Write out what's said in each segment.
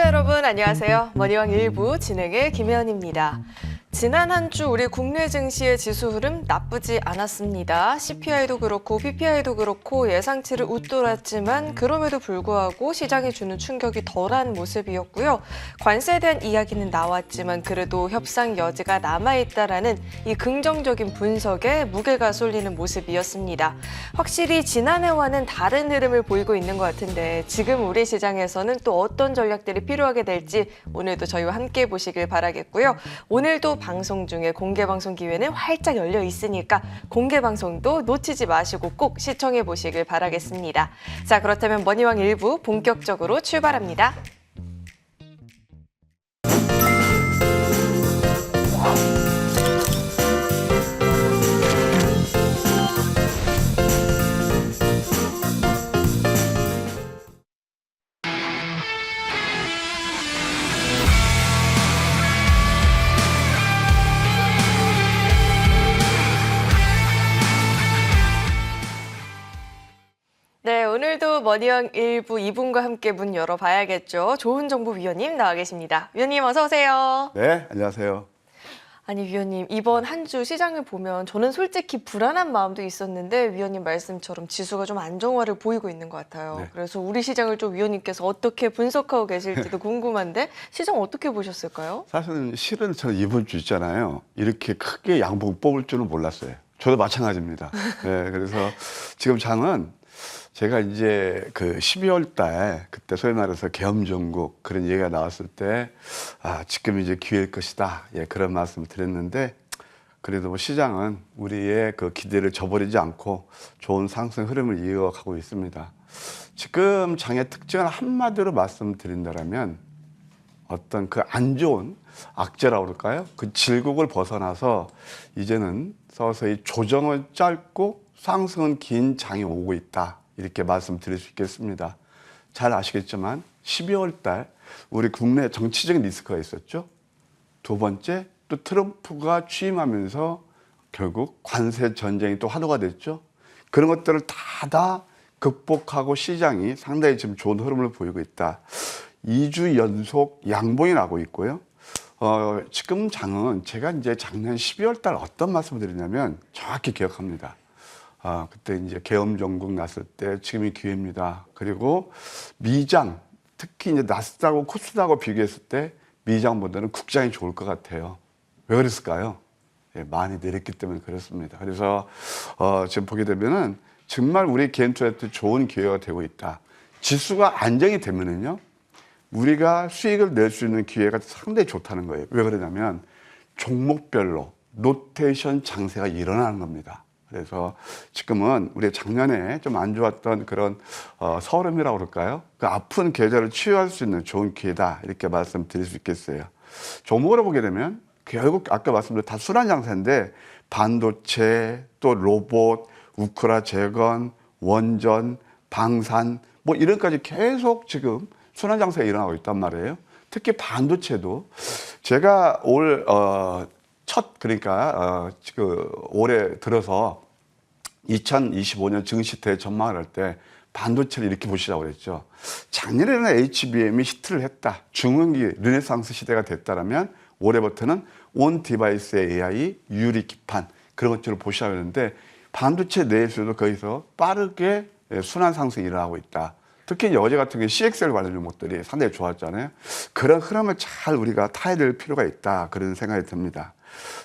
시청자 여러분 안녕하세요. 머니왕 1부 진행의 김혜연입니다. 지난 한 주 우리 국내 증시의 지수 흐름 나쁘지 않았습니다. CPI도 그렇고 PPI도 그렇고 예상치를 웃돌았지만 그럼에도 불구하고 시장이 주는 충격이 덜한 모습이었고요. 관세에 대한 이야기는 나왔지만 그래도 협상 여지가 남아있다라는 이 긍정적인 분석에 무게가 쏠리는 모습이었습니다. 확실히 지난해와는 다른 흐름을 보이고 있는 것 같은데 지금 우리 시장에서는 또 어떤 전략들이 필요하게 될지 오늘도 저희와 함께 보시길 바라겠고요. 오늘도 방송 중에 공개 방송 기회는 활짝 열려 있으니까 공개 방송도 놓치지 마시고 꼭 시청해 보시길 바라겠습니다. 자, 그렇다면 머니왕 1부 본격적으로 출발합니다. 네, 오늘도 머니왕 1부 2분과 함께 문 열어봐야겠죠. 조은정보 위원님 나와 계십니다. 위원님 어서 오세요. 네, 안녕하세요. 아니 위원님, 이번 한 주 시장을 보면 저는 솔직히 불안한 마음도 있었는데 위원님 말씀처럼 지수가 좀 안정화를 보이고 있는 것 같아요. 네. 그래서 우리 시장을 좀 위원님께서 어떻게 분석하고 계실지도 궁금한데 시장 어떻게 보셨을까요? 실은 저는 이번 주 있잖아요. 이렇게 크게 양봉 뽑을 줄은 몰랐어요. 저도 마찬가지입니다. 네, 그래서 지금 장은 제가 이제 그 12월 달 그때 소위 말해서 계엄정국 그런 얘기가 나왔을 때 지금 이제 기회일 것이다. 예, 그런 말씀을 드렸는데 그래도 뭐 시장은 우리의 그 기대를 저버리지 않고 좋은 상승 흐름을 이어가고 있습니다. 지금 장의 특징을 한마디로 말씀드린다면 어떤 그 안 좋은 악재라고 그럴까요? 그 질곡을 벗어나서 이제는 서서히 조정은 짧고 상승은 긴 장이 오고 있다. 이렇게 말씀드릴 수 있겠습니다. 잘 아시겠지만 12월 달 우리 국내 정치적인 리스크가 있었죠. 두 번째, 또 트럼프가 취임하면서 결국 관세 전쟁이 또 화두가 됐죠. 그런 것들을 다 극복하고 시장이 상당히 지금 좋은 흐름을 보이고 있다. 2주 연속 양봉이 나고 있고요. 지금 장은 제가 이제 작년 12월 달 어떤 말씀을 드리냐면 정확히 기억합니다. 그때 이제 계엄정국 났을 때 지금이 기회입니다. 그리고 미장, 특히 이제 나스닥하고 코스닥하고 비교했을 때 미장보다는 국장이 좋을 것 같아요. 왜 그랬을까요? 예, 많이 내렸기 때문에 그렇습니다. 그래서 지금 보게 되면은 정말 우리 개인 투자한테 좋은 기회가 되고 있다. 지수가 안정이 되면은요, 우리가 수익을 낼 수 있는 기회가 상당히 좋다는 거예요. 왜 그러냐면 종목별로 로테이션 장세가 일어나는 겁니다. 그래서 지금은 우리 작년에 좀 안 좋았던 그런 서름이라고 그럴까요? 그 아픈 계절을 치유할 수 있는 좋은 기회다 이렇게 말씀드릴 수 있겠어요. 종목으로 보게 되면 결국 아까 말씀드린 다 순환 장세인데 반도체, 또 로봇, 우크라 재건, 원전, 방산 뭐 이런까지 계속 지금 순환 장세가 일어나고 있단 말이에요. 특히 반도체도 제가 그러니까 올해 들어서 2025년 증시 대전망을 할 때 반도체를 이렇게 보시라고 그랬죠. 작년에는 HBM이 히트를 했다. 중흥기 르네상스 시대가 됐다라면 올해부터는 온 디바이스의 AI, 유리 기판 그런 것들을 보시라고 했는데 반도체 내에서도 거기서 빠르게 순환 상승이 일어나고 있다. 특히 어제 같은 경우에 CXL 관련 종목들이 상당히 좋았잖아요. 그런 흐름을 잘 우리가 타야 될 필요가 있다. 그런 생각이 듭니다.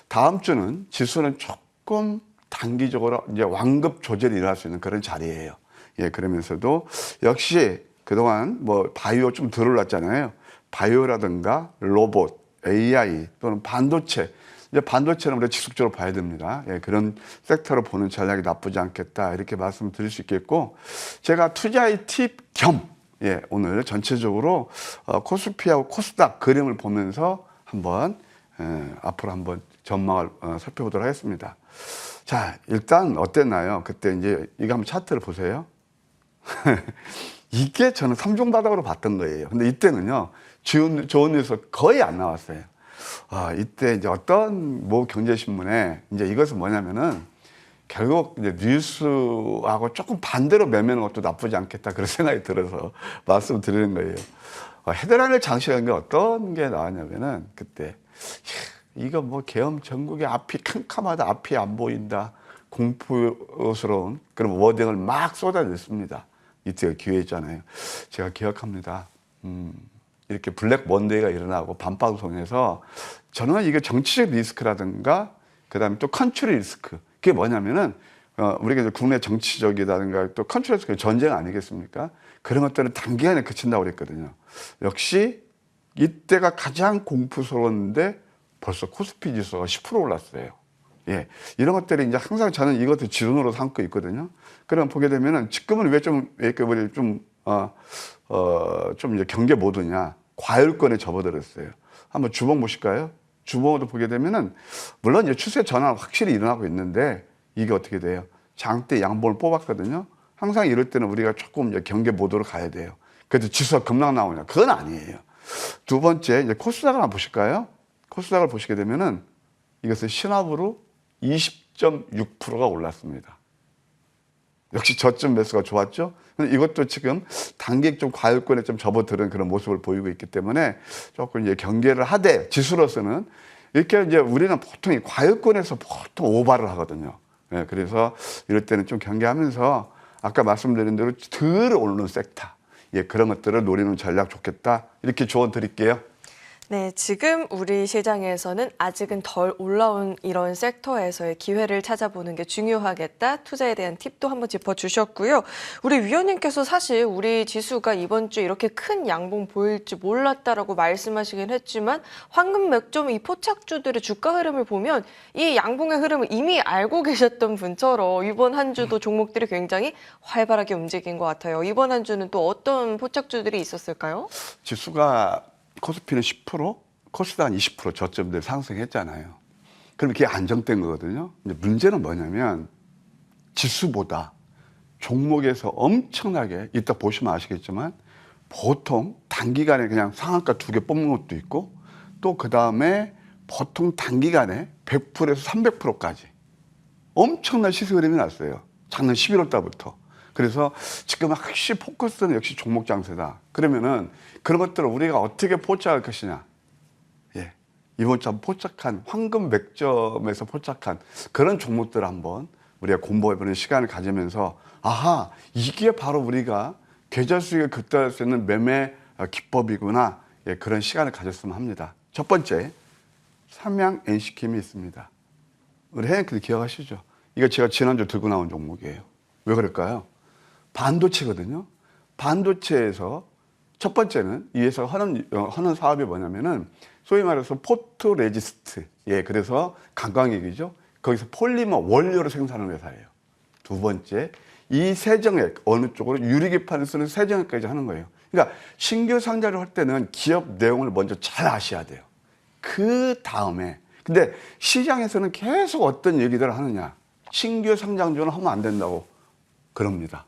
다음 주는 지수는 조금 단기적으로 이제 완급 조절이 일어날 수 있는 그런 자리예요. 예, 그러면서도 역시 그동안 뭐 바이오 좀 덜 올랐잖아요. 바이오라든가 로봇, AI 또는 반도체. 이제 반도체는 우리가 지속적으로 봐야 됩니다. 예, 그런 섹터로 보는 전략이 나쁘지 않겠다. 이렇게 말씀드릴 수 있겠고, 제가 투자의 팁 겸, 예, 오늘 전체적으로 코스피하고 코스닥 그림을 보면서 앞으로 한번 전망을 살펴보도록 하겠습니다. 자, 일단 어땠나요? 그때 이제 이거 한번 차트를 보세요. 이게 저는 3종 바닥으로 봤던 거예요. 근데 이때는요, 좋은 뉴스 거의 안 나왔어요. 이때 이제 어떤 경제신문에 이제 이것은 뭐냐면은 결국 이제 뉴스하고 조금 반대로 매매하는 것도 나쁘지 않겠다 그런 생각이 들어서 말씀드리는 거예요. 헤드라인을 장식한 게 어떤 게 나왔냐면은 그때 이거 뭐 계엄 전국의 앞이 캄캄하다, 앞이 안 보인다, 공포스러운 그런 워딩을 막 쏟아냈습니다. 이때가 기회였잖아요. 제가 기억합니다. 이렇게 블랙 먼데이가 일어나고 밤방송에서 저는 이게 정치적 리스크라든가 그다음에 또 컨트리 리스크, 그게 뭐냐면은 우리가 이제 국내 정치적이라든가 또 컨트리 리스크 전쟁 아니겠습니까? 그런 것들은 단기간에 그친다고 그랬거든요. 역시 이때가 가장 공포스러웠는데 벌써 코스피 지수가 10% 올랐어요. 예, 이런 것들이 이제 항상 저는 이것도 지론으로 삼고 있거든요. 그럼 보게 되면은 지금은 왜 좀 이렇게 우리 좀 이제 경계 모드냐, 과열권에 접어들었어요. 한번 주봉 보실까요? 주봉도 보게 되면은 물론 이제 추세 전환 확실히 일어나고 있는데 이게 어떻게 돼요? 장대 양봉을 뽑았거든요. 항상 이럴 때는 우리가 조금 이제 경계 모드로 가야 돼요. 그래도 지수가 급락 나오냐? 그건 아니에요. 두 번째 이제 코스닥을 한번 보실까요? 코스닥을 보시게 되면은 이것은 신압으로 20.6%가 올랐습니다. 역시 저점 매수가 좋았죠. 근데 이것도 지금 단기 좀 과열권에 좀 접어드는 그런 모습을 보이고 있기 때문에 조금 이제 경계를 하되 지수로서는 이렇게 이제 우리는 보통 이 과열권에서 보통 오바를 하거든요. 예, 그래서 이럴 때는 좀 경계하면서 아까 말씀드린 대로 덜 오르는 섹터, 예, 그런 것들을 노리는 전략 좋겠다. 이렇게 조언 드릴게요. 네, 지금 우리 시장에서는 아직은 덜 올라온 이런 섹터에서의 기회를 찾아보는 게 중요하겠다. 투자에 대한 팁도 한번 짚어주셨고요. 우리 위원님께서 사실 우리 지수가 이번 주 이렇게 큰 양봉 보일 줄 몰랐다라고 말씀하시긴 했지만 황금 맥점 이 포착주들의 주가 흐름을 보면 이 양봉의 흐름을 이미 알고 계셨던 분처럼 이번 한 주도 종목들이 굉장히 활발하게 움직인 것 같아요. 이번 한 주는 또 어떤 포착주들이 있었을까요? 지수가 코스피는 10%, 코스닥은 20% 저점들 상승했잖아요. 그럼 그게 안정된 거거든요. 근데 문제는 뭐냐면 지수보다 종목에서 엄청나게 이따 보시면 아시겠지만 보통 단기간에 그냥 상한가 2개 뽑는 것도 있고 또 그 다음에 보통 단기간에 100%에서 300%까지 엄청난 시세 흐름이 났어요. 작년 11월 달부터. 그래서 지금 확실히 포커스는 역시 종목 장세다. 그러면은 그런 것들을 우리가 어떻게 포착할 것이냐. 예. 이번 주 포착한 황금 맥점에서 포착한 그런 종목들을 한번 우리가 공부해보는 시간을 가지면서 아하, 이게 바로 우리가 계좌 수익을 극대화할 수 있는 매매 기법이구나. 예, 그런 시간을 가졌으면 합니다. 첫 번째, 삼양 NC캠이 있습니다. 우리 회원님들 기억하시죠? 이거 제가 지난주 들고 나온 종목이에요. 왜 그럴까요? 반도체거든요. 반도체에서 첫 번째는 이 회사가 하는 사업이 뭐냐면은 소위 말해서 포토레지스트. 예, 그래서 강광액이죠. 거기서 폴리머 원료를 생산하는 회사예요. 두 번째, 이 세정액, 어느 쪽으로 유리기판을 쓰는 세정액까지 하는 거예요. 그러니까 신규 상장을 할 때는 기업 내용을 먼저 잘 아셔야 돼요. 그 다음에, 근데 시장에서는 계속 어떤 얘기들을 하느냐. 신규 상장주는 하면 안 된다고 그럽니다.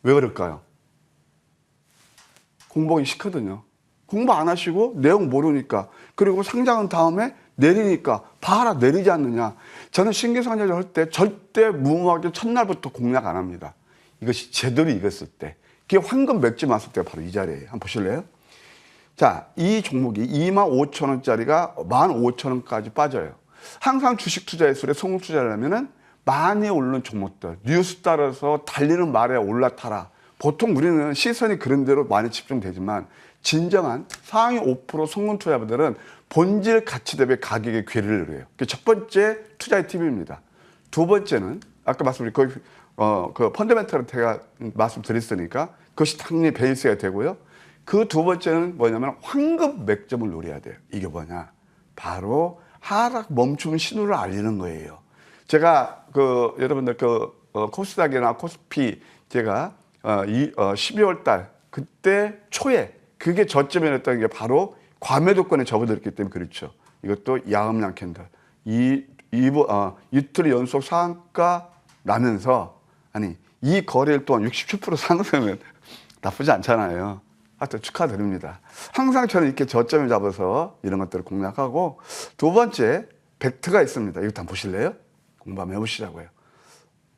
왜 그럴까요? 공부하기 싫거든요. 공부 안 하시고 내용 모르니까, 그리고 상장한 다음에 내리니까 봐라 내리지 않느냐. 저는 신규 상장을 할 때 절대 무모하게 첫날부터 공략 안 합니다. 이것이 제대로 익었을 때, 그게 황금 맥주 왔을 때가 바로 이 자리예요. 한번 보실래요? 자, 이 종목이 25,000원짜리가 15,000원까지 빠져요. 항상 주식 투자예술에 성공 투자를 하면은 많이 오르는 종목들, 뉴스 따라서 달리는 말에 올라타라. 보통 우리는 시선이 그런 대로 많이 집중되지만 진정한 상위 5% 성공 투자자들은 본질 가치 대비 가격의 괴리를 해요. 그게 첫 번째 투자의 팁입니다. 두 번째는 아까 말씀드린 그 펀더멘털을 제가 말씀드렸으니까 그것이 당연히 베이스가 되고요. 그 두 번째는 뭐냐면 황금 맥점을 노려야 돼요. 이게 뭐냐? 바로 하락 멈춤 신호를 알리는 거예요. 제가 여러분들 코스닥이나 코스피 제가 12월 달 그때 초에 그게 저점이었던 게 바로 과매도권에 접어들었기 때문에 그렇죠. 이것도 야음양 캔들. 이틀 연속 상한가 나면서 아니 이 거래일 동안 67% 상승은 나쁘지 않잖아요. 하여튼 축하드립니다. 항상 저는 이렇게 저점을 잡아서 이런 것들을 공략하고 두 번째 벡터가 있습니다. 이것도 한번 보실래요? 공부 한번 해보시자고요.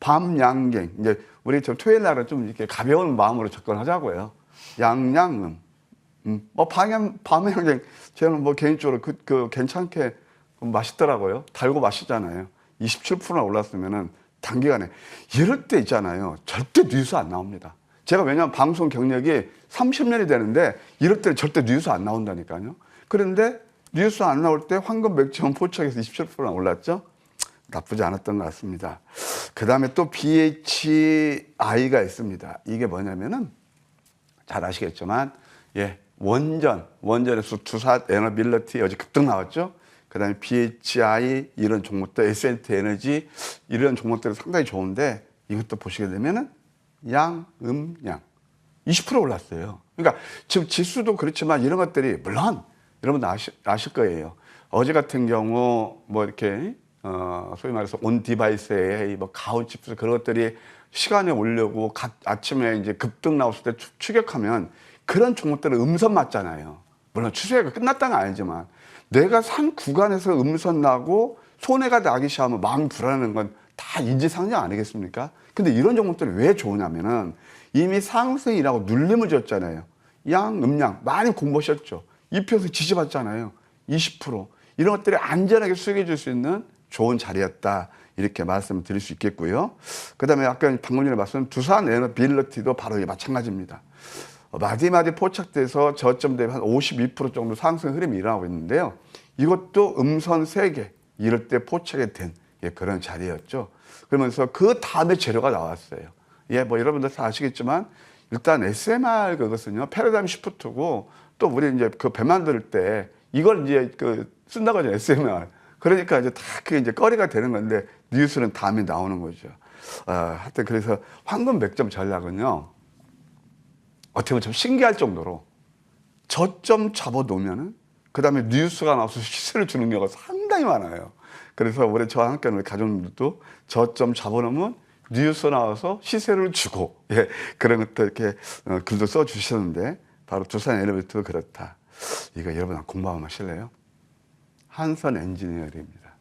밤양갱. 이제 우리 좀 토요일 날은 좀 이렇게 가벼운 마음으로 접근하자고요. 양양음. 뭐 밤양갱 저는 뭐 개인적으로 그 괜찮게 맛있더라고요. 달고 맛있잖아요. 27%나 올랐으면은 단기간에 이럴 때 있잖아요. 절대 뉴스 안 나옵니다. 제가 왜냐하면 방송 경력이 30년이 되는데 이럴 때는 절대 뉴스 안 나온다니까요. 그런데 뉴스 안 나올 때 황금 맥주원 포착해서 27%나 올랐죠. 나쁘지 않았던 것 같습니다. 그 다음에 또 BHI가 있습니다. 이게 뭐냐면은 잘 아시겠지만, 예, 원전에서 두산 에너빌리티 어제 급등 나왔죠. 그 다음에 BHI 이런 종목들, S&T 에너지 이런 종목들은 상당히 좋은데 이것도 보시게 되면은 양 20% 올랐어요. 그러니까 지금 지수도 그렇지만 이런 것들이 물론 여러분 아실 거예요. 어제 같은 경우 뭐 이렇게 소위 말해서 온 디바이스에 뭐 가온칩스 그런 것들이 시간에 오려고 아침에 이제 급등 나왔을 때 추격하면 그런 종목들은 음선 맞잖아요. 물론 추세가 끝났다는 건 아니지만 내가 산 구간에서 음선 나고 손해가 나기 시작하면 마음이 불안한 건 다 인지상정 아니겠습니까? 근데 이런 종목들이 왜 좋으냐면은 이미 상승이라고 눌림을 줬잖아요. 양 많이 공부하셨죠. 입혀서 지지받잖아요. 20% 이런 것들이 안전하게 수익해 줄 수 있는 좋은 자리였다. 이렇게 말씀드릴 수 있겠고요. 그 다음에 아까 방금 전에 말씀드린 두산 에너빌리티도 바로 마찬가지입니다. 마디마디 포착돼서 저점 대비 한 52% 정도 상승 흐름이 일어나고 있는데요. 이것도 음선 3개 이럴 때 포착이 된 그런 자리였죠. 그러면서 그 다음에 재료가 나왔어요. 예, 뭐 여러분들 다 아시겠지만 일단 SMR 그것은요 패러다임 시프트고 또 우리 이제 그 배 만들 때 이걸 이제 쓴다고 하죠 SMR. 그러니까 이제 다 그게 이제 거리가 되는 건데 뉴스는 다음에 나오는 거죠. 하여튼 그래서 황금 100점 전략은요 어떻게 보면 좀 신기할 정도로 저점 잡아놓으면은 그 다음에 뉴스가 나와서 시세를 주는 경우가 상당히 많아요. 그래서 올해 저와 함께 하는 가족들도 저점 잡아놓으면 뉴스 나와서 시세를 주고 그런 것도 이렇게 글도 써주셨는데 바로 두산 에너빌리티도 그렇다. 이거 여러분 공부하면 하실래요? 한선 엔지니어링입니다.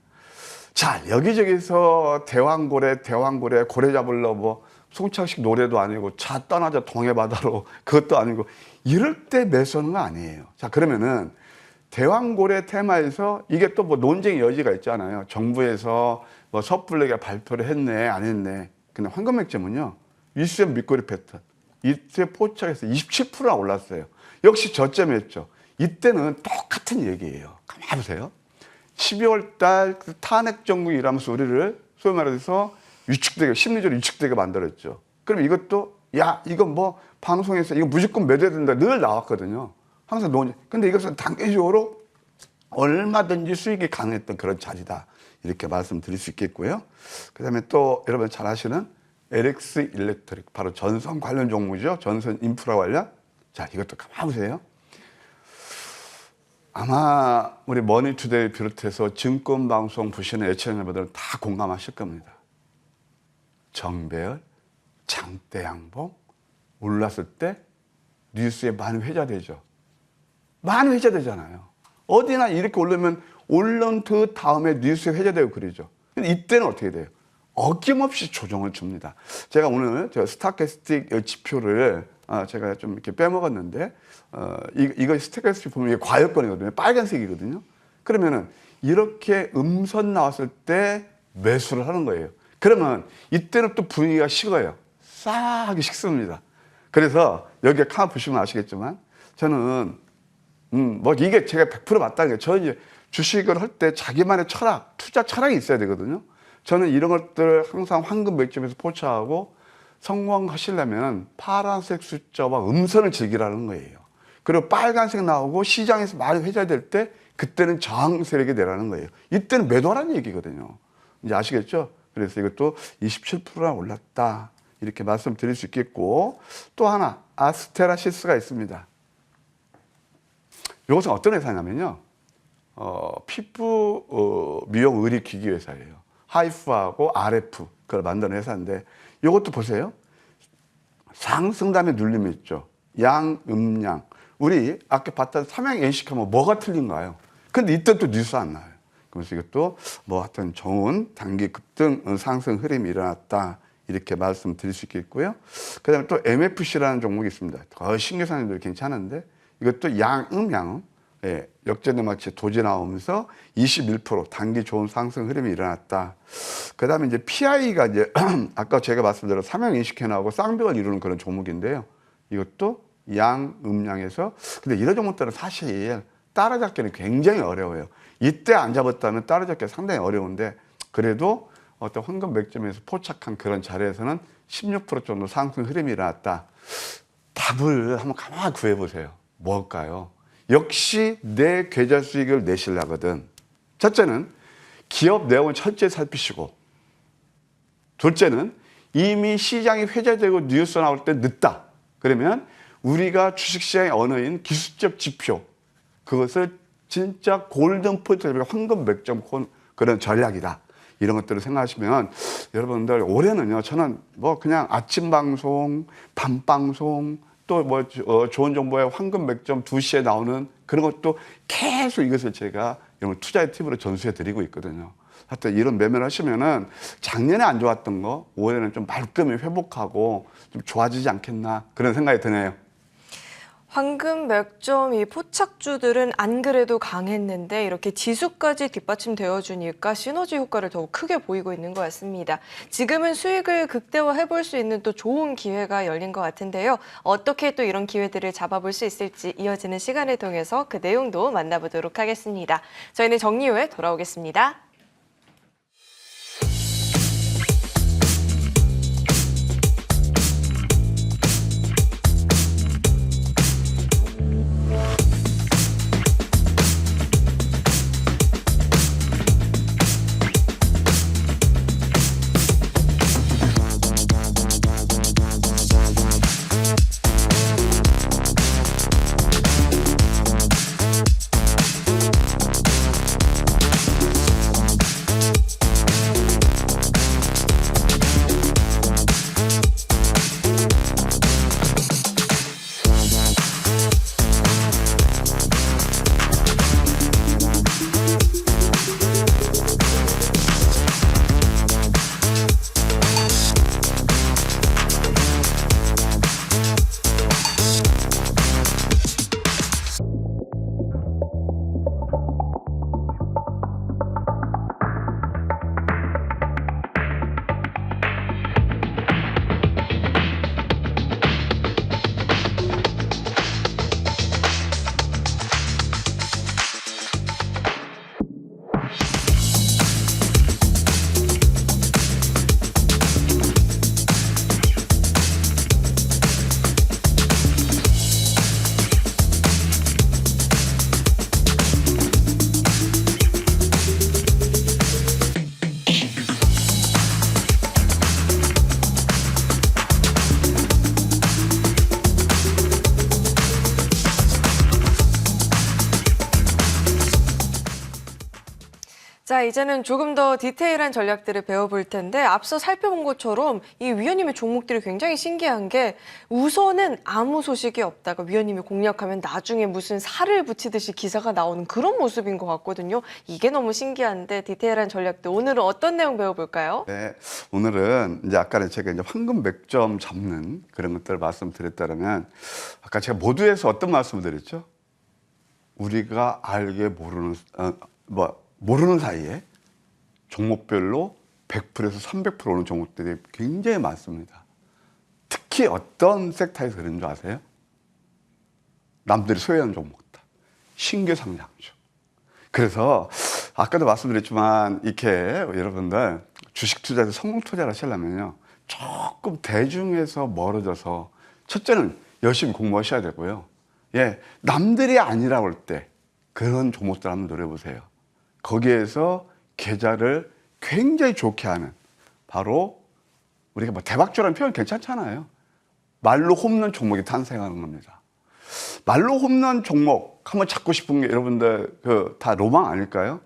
자, 여기저기서 대왕고래 고래 잡으려 뭐 송창식 노래도 아니고 자 떠나자 동해바다로 그것도 아니고 이럴 때 매수하는 거 아니에요. 자, 그러면은 대왕고래 테마에서 이게 또 뭐 논쟁의 여지가 있잖아요. 정부에서 뭐 섣불리게 발표를 했네 안 했네. 근데 황금맥점은요 위수염 밑꼬리 패턴 이때 포착해서 27%나 올랐어요. 역시 저점이었죠. 이때는 똑같은 얘기예요. 가만히 보세요. 12월 달 탄핵 정국이 일하면서 우리를 소위 말해서 위축되게 심리적으로 위축되게 만들었죠. 그럼 이것도 야 이거 뭐 방송에서 이거 무조건 매도해야 된다 늘 나왔거든요. 항상 논의. 근데 이것은 단계적으로 얼마든지 수익이 가능했던 그런 자리다. 이렇게 말씀드릴 수 있겠고요. 그 다음에 또 여러분 잘 아시는 LX 일렉트릭. 바로 전선 관련 종목이죠. 전선 인프라 관련. 자, 이것도 가만히 보세요. 아마 우리 머니투데이 비롯해서 증권방송 보시는 애청자분들은 다 공감하실 겁니다. 정배열, 장대양봉 올랐을 때 뉴스에 많이 회자되죠. 많이 회자되잖아요. 어디나 이렇게 오르면 올른 그 다음에 뉴스에 회자되고 그러죠. 근데 이때는 어떻게 돼요? 어김없이 조정을 줍니다. 제가 오늘 스타캐스틱 지표를 제가 좀 이렇게 빼먹었는데 이거 스타캐스틱 보면 이게 과열권이거든요. 빨간색이거든요. 그러면은 이렇게 음선 나왔을 때 매수를 하는 거예요. 그러면 이때는 또 분위기가 식어요. 싸하게 식습니다. 그래서 여기에 칸 보시면 아시겠지만 저는 뭐 이게 제가 100% 맞다는 게 저는 이제 주식을 할 때 자기만의 철학, 투자 철학이 있어야 되거든요. 저는 이런 것들을 항상 황금 맥점에서 포착하고 성공하시려면 파란색 숫자와 음선을 즐기라는 거예요. 그리고 빨간색 나오고 시장에서 많이 회자될 때 그때는 저항 세력이 내라는 거예요. 이때는 매도하라는 얘기거든요. 이제 아시겠죠? 그래서 이것도 27%나 올랐다. 이렇게 말씀드릴 수 있겠고 또 하나 아스테라시스가 있습니다. 이것은 어떤 회사냐면요. 피부 미용 의리 기기 회사예요. 하이프하고 RF 그걸 만드는 회사인데 이것도 보세요. 상승 다음에 눌림이 있죠. 양, 우리 아까 봤던 삼양 NC하면 뭐가 틀린가요? 근데 이때 또 뉴스 안 나와요. 그래서 이것도 뭐 하여튼 좋은 단기 급등 상승 흐름이 일어났다. 이렇게 말씀드릴 수 있겠고요. 그 다음에 또 MFC라는 종목이 있습니다. 신규 상인들 괜찮은데 이것도 양음양 예, 역전의 마치 도지 나오면서 21% 단기 좋은 상승 흐름이 일어났다. 그다음에 이제 PI가 이제 아까 제가 말씀드린 삼양인식회 나오고 쌍벽을 이루는 그런 종목인데요. 이것도 양음양에서 근데 이런 종목들은 사실 따라잡기는 굉장히 어려워요. 이때 안 잡았다면 따라잡기가 상당히 어려운데 그래도 어떤 황금 맥점에서 포착한 그런 자리에서는 16% 정도 상승 흐름이 일어났다. 답을 한번 가만히 구해보세요. 뭘까요? 역시 내 계좌 수익을 내시려거든. 첫째는 기업 내용을 철저히 살피시고, 둘째는 이미 시장이 회자되고 뉴스 나올 때 늦다. 그러면 우리가 주식시장의 언어인 기술적 지표, 그것을 진짜 골든 포인트, 황금 맥점 그런 전략이다. 이런 것들을 생각하시면 여러분들 올해는요, 저는 뭐 그냥 아침 방송, 밤 방송, 또 뭐 좋은 정보의 황금 맥점 2시에 나오는 그런 것도 계속 이것을 제가 이런 투자의 팁으로 전수해 드리고 있거든요. 하여튼 이런 매매를 하시면은 작년에 안 좋았던 거 올해는 좀 말끔히 회복하고 좀 좋아지지 않겠나 그런 생각이 드네요. 황금 맥점 이 포착주들은 안 그래도 강했는데 이렇게 지수까지 뒷받침되어 주니까 시너지 효과를 더욱 크게 보이고 있는 것 같습니다. 지금은 수익을 극대화해 볼 수 있는 또 좋은 기회가 열린 것 같은데요. 어떻게 또 이런 기회들을 잡아볼 수 있을지 이어지는 시간을 통해서 그 내용도 만나보도록 하겠습니다. 저희는 정리 후에 돌아오겠습니다. 자, 이제는 조금 더 디테일한 전략들을 배워볼 텐데 앞서 살펴본 것처럼 이 위원님의 종목들이 굉장히 신기한 게 우선은 아무 소식이 없다가 위원님이 공략하면 나중에 무슨 살을 붙이듯이 기사가 나오는 그런 모습인 것 같거든요. 이게 너무 신기한데 디테일한 전략들 오늘은 어떤 내용 배워볼까요? 네, 오늘은 이제 아까 제가 이제 황금 맥점 잡는 그런 것들을 말씀드렸다면 아까 제가 모두에서 어떤 말씀을 드렸죠? 우리가 알게 모르는 사이에 종목별로 100%에서 300% 오는 종목들이 굉장히 많습니다. 특히 어떤 섹터에서 그런 줄 아세요? 남들이 소유하는 종목들, 신규 상장주. 그래서 아까도 말씀드렸지만 이렇게 여러분들 주식 투자에서 성공 투자를 하시려면요, 조금 대중에서 멀어져서 첫째는 열심히 공부하셔야 되고요. 예, 남들이 아니라고 할 때 그런 종목들 한번 노려보세요. 거기에서 계좌를 굉장히 좋게 하는, 바로 우리가 뭐 대박주라는 표현 괜찮잖아요. 말로 홈런 종목이 탄생하는 겁니다. 말로 홈런 종목 한번 찾고 싶은 게 여러분들 다 로망 아닐까요?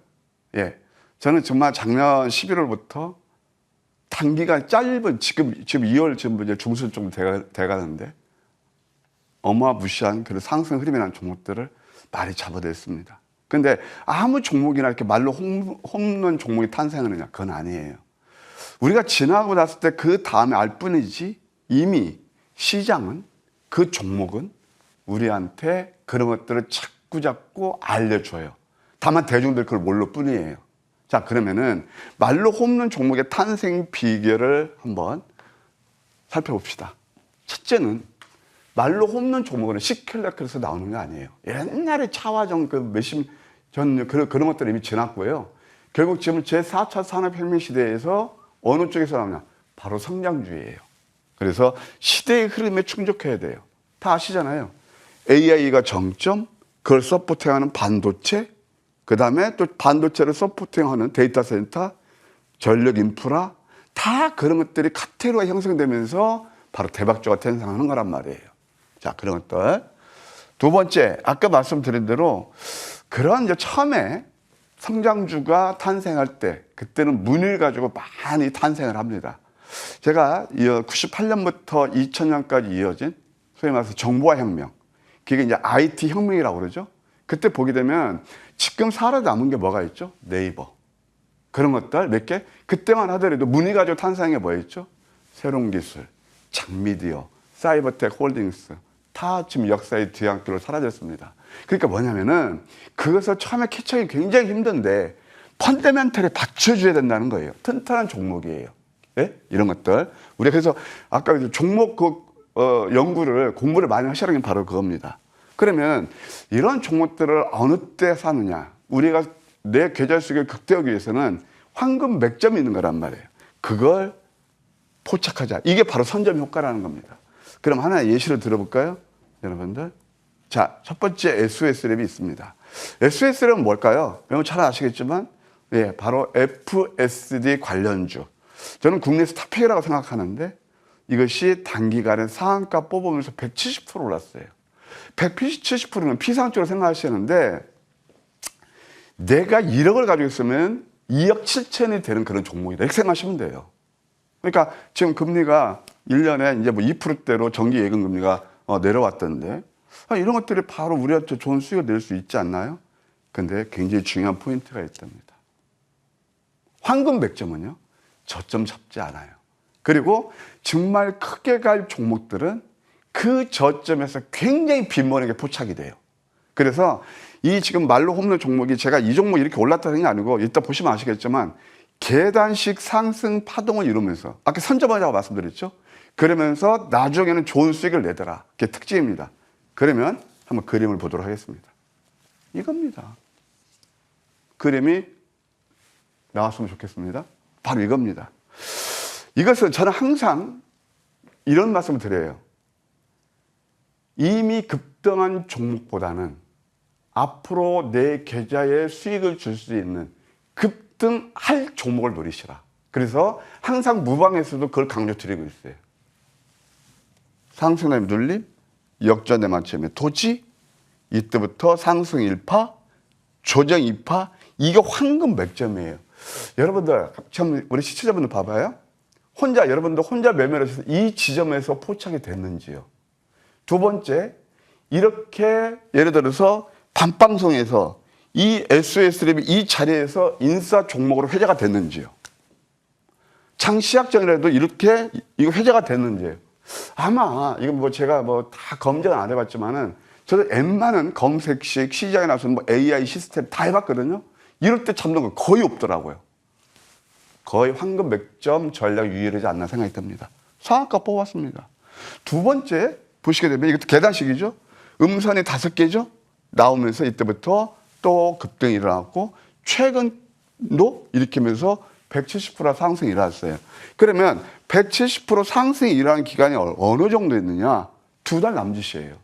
예, 저는 정말 작년 11월부터 단기간 짧은 지금 2월 지금 이제 중순 정도 돼가는데 어마무시한 그런 상승 흐름이 난 종목들을 많이 잡아냈습니다. 근데 아무 종목이나 이렇게 말로 홈런 종목이 탄생하느냐? 그건 아니에요. 우리가 지나고 났을 때 그 다음에 알 뿐이지 이미 시장은 그 종목은 우리한테 그런 것들을 자꾸 알려줘요. 다만 대중들 그걸 모를 뿐이에요. 자, 그러면은 말로 홈런 종목의 탄생 비결을 한번 살펴봅시다. 첫째는 말로 홈런 종목은 시킬러크에서 나오는 게 아니에요. 옛날에 차화정 그 몇십 전 그런 것들이 이미 지났고요. 결국 지금 제4차 산업혁명 시대에서 어느 쪽에서 나오냐? 바로 성장주의예요. 그래서 시대의 흐름에 충족해야 돼요. 다 아시잖아요. AI가 정점, 그걸 서포팅하는 반도체, 그 다음에 또 반도체를 서포팅하는 데이터 센터, 전력 인프라, 다 그런 것들이 카테고리가 형성되면서 바로 대박주가 탄생하는 거란 말이에요. 자, 그런 것들. 두 번째, 아까 말씀드린 대로 그런 이제 처음에 성장주가 탄생할 때, 그때는 문의를 가지고 많이 탄생을 합니다. 제가 98년부터 2000년까지 이어진 소위 말해서 정보화 혁명, 그게 이제 IT 혁명이라고 그러죠. 그때 보게 되면 지금 살아남은 게 뭐가 있죠? 네이버. 그런 것들 몇 개? 그때만 하더라도 문의 가지고 탄생한 게 뭐였죠? 새로운 기술, 장미디어, 사이버텍 홀딩스, 다 지금 역사의 뒤안길로 사라졌습니다. 그러니까 뭐냐면은 그것을 처음에 캐치하기 굉장히 힘든데 펀더멘털에 받쳐줘야 된다는 거예요. 튼튼한 종목이에요. 예? 이런 것들. 우리가 그래서 아까 종목 연구를, 공부를 많이 하시라는 게 바로 그겁니다. 그러면 이런 종목들을 어느 때 사느냐. 우리가 내 계좌 수익을 극대화하기 위해서는 황금 맥점이 있는 거란 말이에요. 그걸 포착하자. 이게 바로 선점 효과라는 겁니다. 그럼 하나의 예시를 들어볼까요? 여러분들. 자, 첫 번째 SOS랩이 있습니다. SOS랩은 뭘까요? 여러분 잘 아시겠지만, 예, 바로 FSD 관련주. 저는 국내에서 탑픽이라고 생각하는데 이것이 단기간에 상한가 뽑으면서 170% 올랐어요. 170%는 피상적으로 생각하시는데 내가 1억을 가지고 있으면 2억 7천이 되는 그런 종목이다. 이렇게 생각하시면 돼요. 그러니까 지금 금리가 1년에 이제 뭐 2%대로 정기 예금 금리가 내려왔던데 이런 것들이 바로 우리한테 좋은 수익을 낼 수 있지 않나요? 근데 굉장히 중요한 포인트가 있답니다. 황금 백점은요, 저점 잡지 않아요. 그리고 정말 크게 갈 종목들은 그 저점에서 굉장히 빈번하게 포착이 돼요. 그래서 이 지금 말로 홈런 종목이 제가 이 종목 이렇게 올랐다는 게 아니고 이따 보시면 아시겠지만 계단식 상승 파동을 이루면서 아까 선점하자고 말씀드렸죠. 그러면서 나중에는 좋은 수익을 내더라. 그게 특징입니다. 그러면 한번 그림을 보도록 하겠습니다. 이겁니다. 그림이 나왔으면 좋겠습니다. 바로 이겁니다. 이것은 저는 항상 이런 말씀을 드려요. 이미 급등한 종목보다는 앞으로 내 계좌에 수익을 줄 수 있는 급등할 종목을 노리시라. 그래서 항상 무방에서도 그걸 강조드리고 있어요. 상승의 눌림, 역전의 만점의 토지, 이때부터 상승 1파, 조정 2파, 이게 황금 맥점이에요. 여러분들, 참 우리 시청자분들 봐봐요. 여러분들 혼자 매매를 해서 이 지점에서 포착이 됐는지요. 두 번째, 이렇게 예를 들어서 밤방송에서 이 SOS랩이 이 자리에서 인사 종목으로 회자가 됐는지요. 장시작 전이라도 이렇게 이거 회자가 됐는지요. 아마 이건 뭐 제가 뭐 다 검증은 안 해봤지만은 저도 웬만한 검색식 시장에 나서 뭐 AI 시스템 다 해봤거든요. 이럴 때 잡는 거 거의 없더라고요. 거의 황금 맥점 전략 유일하지 않나 생각이 듭니다. 상한가 뽑았습니다. 두 번째 보시게 되면 이것도 계단식이죠. 음선이 5개죠. 나오면서 이때부터 또 급등이 일어났고 최근도 일으키면서 170% 상승이 일어났어요. 그러면 170% 상승이 일어난 기간이 어느 정도 있느냐? 2달 남짓이에요.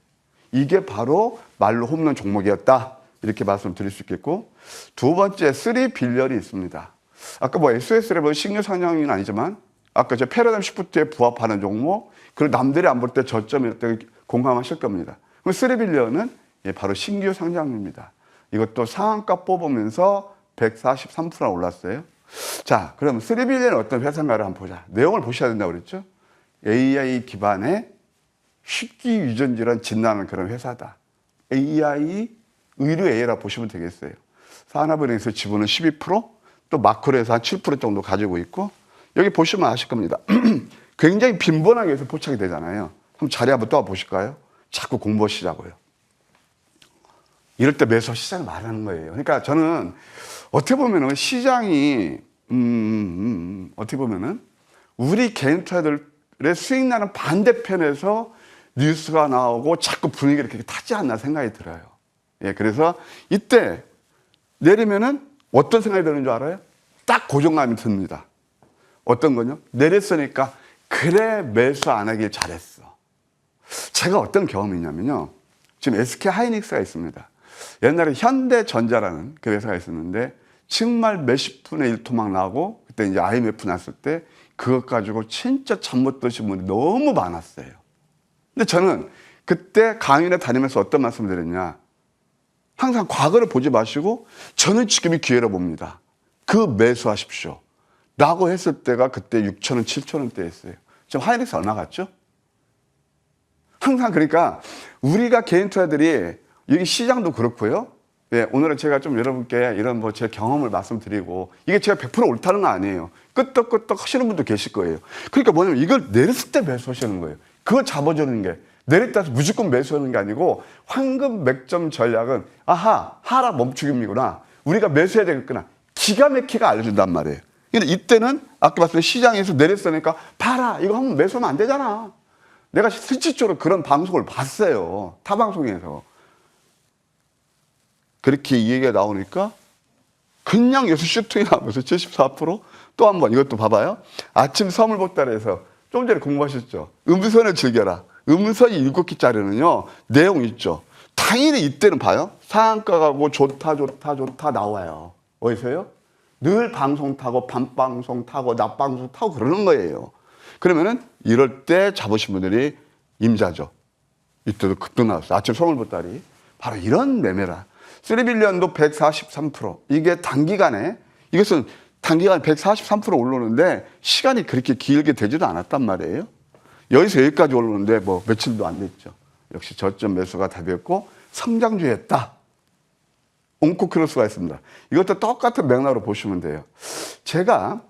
이게 바로 말로 홈런 종목이었다. 이렇게 말씀드릴 수 있겠고 두 번째 3빌리언이 있습니다. 아까 뭐 SOS랩은 신규 상장은 아니지만 아까 저 패러다임 시프트에 부합하는 종목 그리고 남들이 안 볼 때 저점일 때 공감하실 겁니다. 그럼 3빌리언은 바로 신규 상장입니다. 이것도 상한가 뽑으면서 143% 올랐어요. 자, 그럼 3빌리언은 어떤 회사인가를 한번 보자. 내용을 보셔야 된다고 그랬죠. AI 기반의 식기 유전 질환 진단하는 그런 회사다. AI 의료 AI라고 보시면 되겠어요. 산업은행에서 지분은 12%, 또 마크로에서 한 7% 정도 가지고 있고 여기 보시면 아실 겁니다. 굉장히 빈번하게 해서 포착이 되잖아요. 한번 자리 한번 또 보실까요? 자꾸 공부하시자고요. 이럴 때 매수업 시장을 말하는 거예요. 그러니까 저는 어떻게 보면은 시장이 어떻게 보면은 우리 개인 투자들의 수익 나는 반대편에서 뉴스가 나오고 자꾸 분위기를 이렇게 타지 않나 생각이 들어요. 예, 그래서 이때 내리면은 어떤 생각이 드는 줄 알아요? 딱 고정감이 듭니다. 어떤 거요? 내렸으니까 그래 매수 안 하길 잘했어. 제가 어떤 경험이 있냐면요. 지금 SK 하이닉스가 있습니다. 옛날에 현대전자라는 그 회사가 있었는데 정말 몇십 분의 1토 막 나고 그때 이제 IMF 났을 때 그것 가지고 진짜 잠 못 드신 분이 너무 많았어요. 근데 저는 그때 강연에 다니면서 어떤 말씀을 드렸냐. 항상 과거를 보지 마시고 저는 지금이 기회로 봅니다. 그 매수하십시오. 라고 했을 때가 그때 6,000원, 7,000원대였어요. 지금 하이닉스 얼마 갔죠? 항상 그러니까 우리가 개인 투자들이 여기 시장도 그렇고요. 예, 오늘은 제가 좀 여러분께 이런 뭐 제 경험을 말씀드리고 이게 제가 100% 옳다는 거 아니에요. 끄떡끄떡 하시는 분도 계실 거예요. 그러니까 뭐냐면 이걸 내렸을 때 매수하시는 거예요. 그걸 잡아주는 게 내렸다 해서 무조건 매수하는 게 아니고 황금 맥점 전략은 아하 하락 멈추기이구나. 우리가 매수해야 되겠구나. 기가 막히게 알려준단 말이에요. 근데 이때는 아까 봤을 때 시장에서 내렸으니까 봐라 이거 한번 매수하면 안 되잖아. 내가 실질적으로 그런 방송을 봤어요. 타 방송에서. 그렇게 이 얘기가 나오니까 그냥 6시 슈팅이 나오면서 74%또 한 번 이것도 봐봐요. 아침 선물 보따리에서 좀 전에 공부하셨죠. 음선을 즐겨라. 음선이 7개짜리는요. 내용 있죠. 당연히 이때는 봐요. 상한가 가고 좋다 나와요. 어디서요? 늘 방송 타고 밤방송 타고 낮방송 타고 그러는 거예요. 그러면은 이럴 때 잡으신 분들이 임자죠. 이때도 급등 나왔어요. 아침 선물 보따리. 바로 이런 매매라. 3빌리언도 143%. 이게 단기간에, 이것은 단기간에 143% 오르는데 시간이 그렇게 길게 되지도 않았단 말이에요. 여기서 여기까지 오르는데 뭐 며칠도 안 됐죠. 역시 저점 매수가 답이었고 성장주였다. 옹코크로스가 있습니다. 이것도 똑같은 맥락으로 보시면 돼요. 제가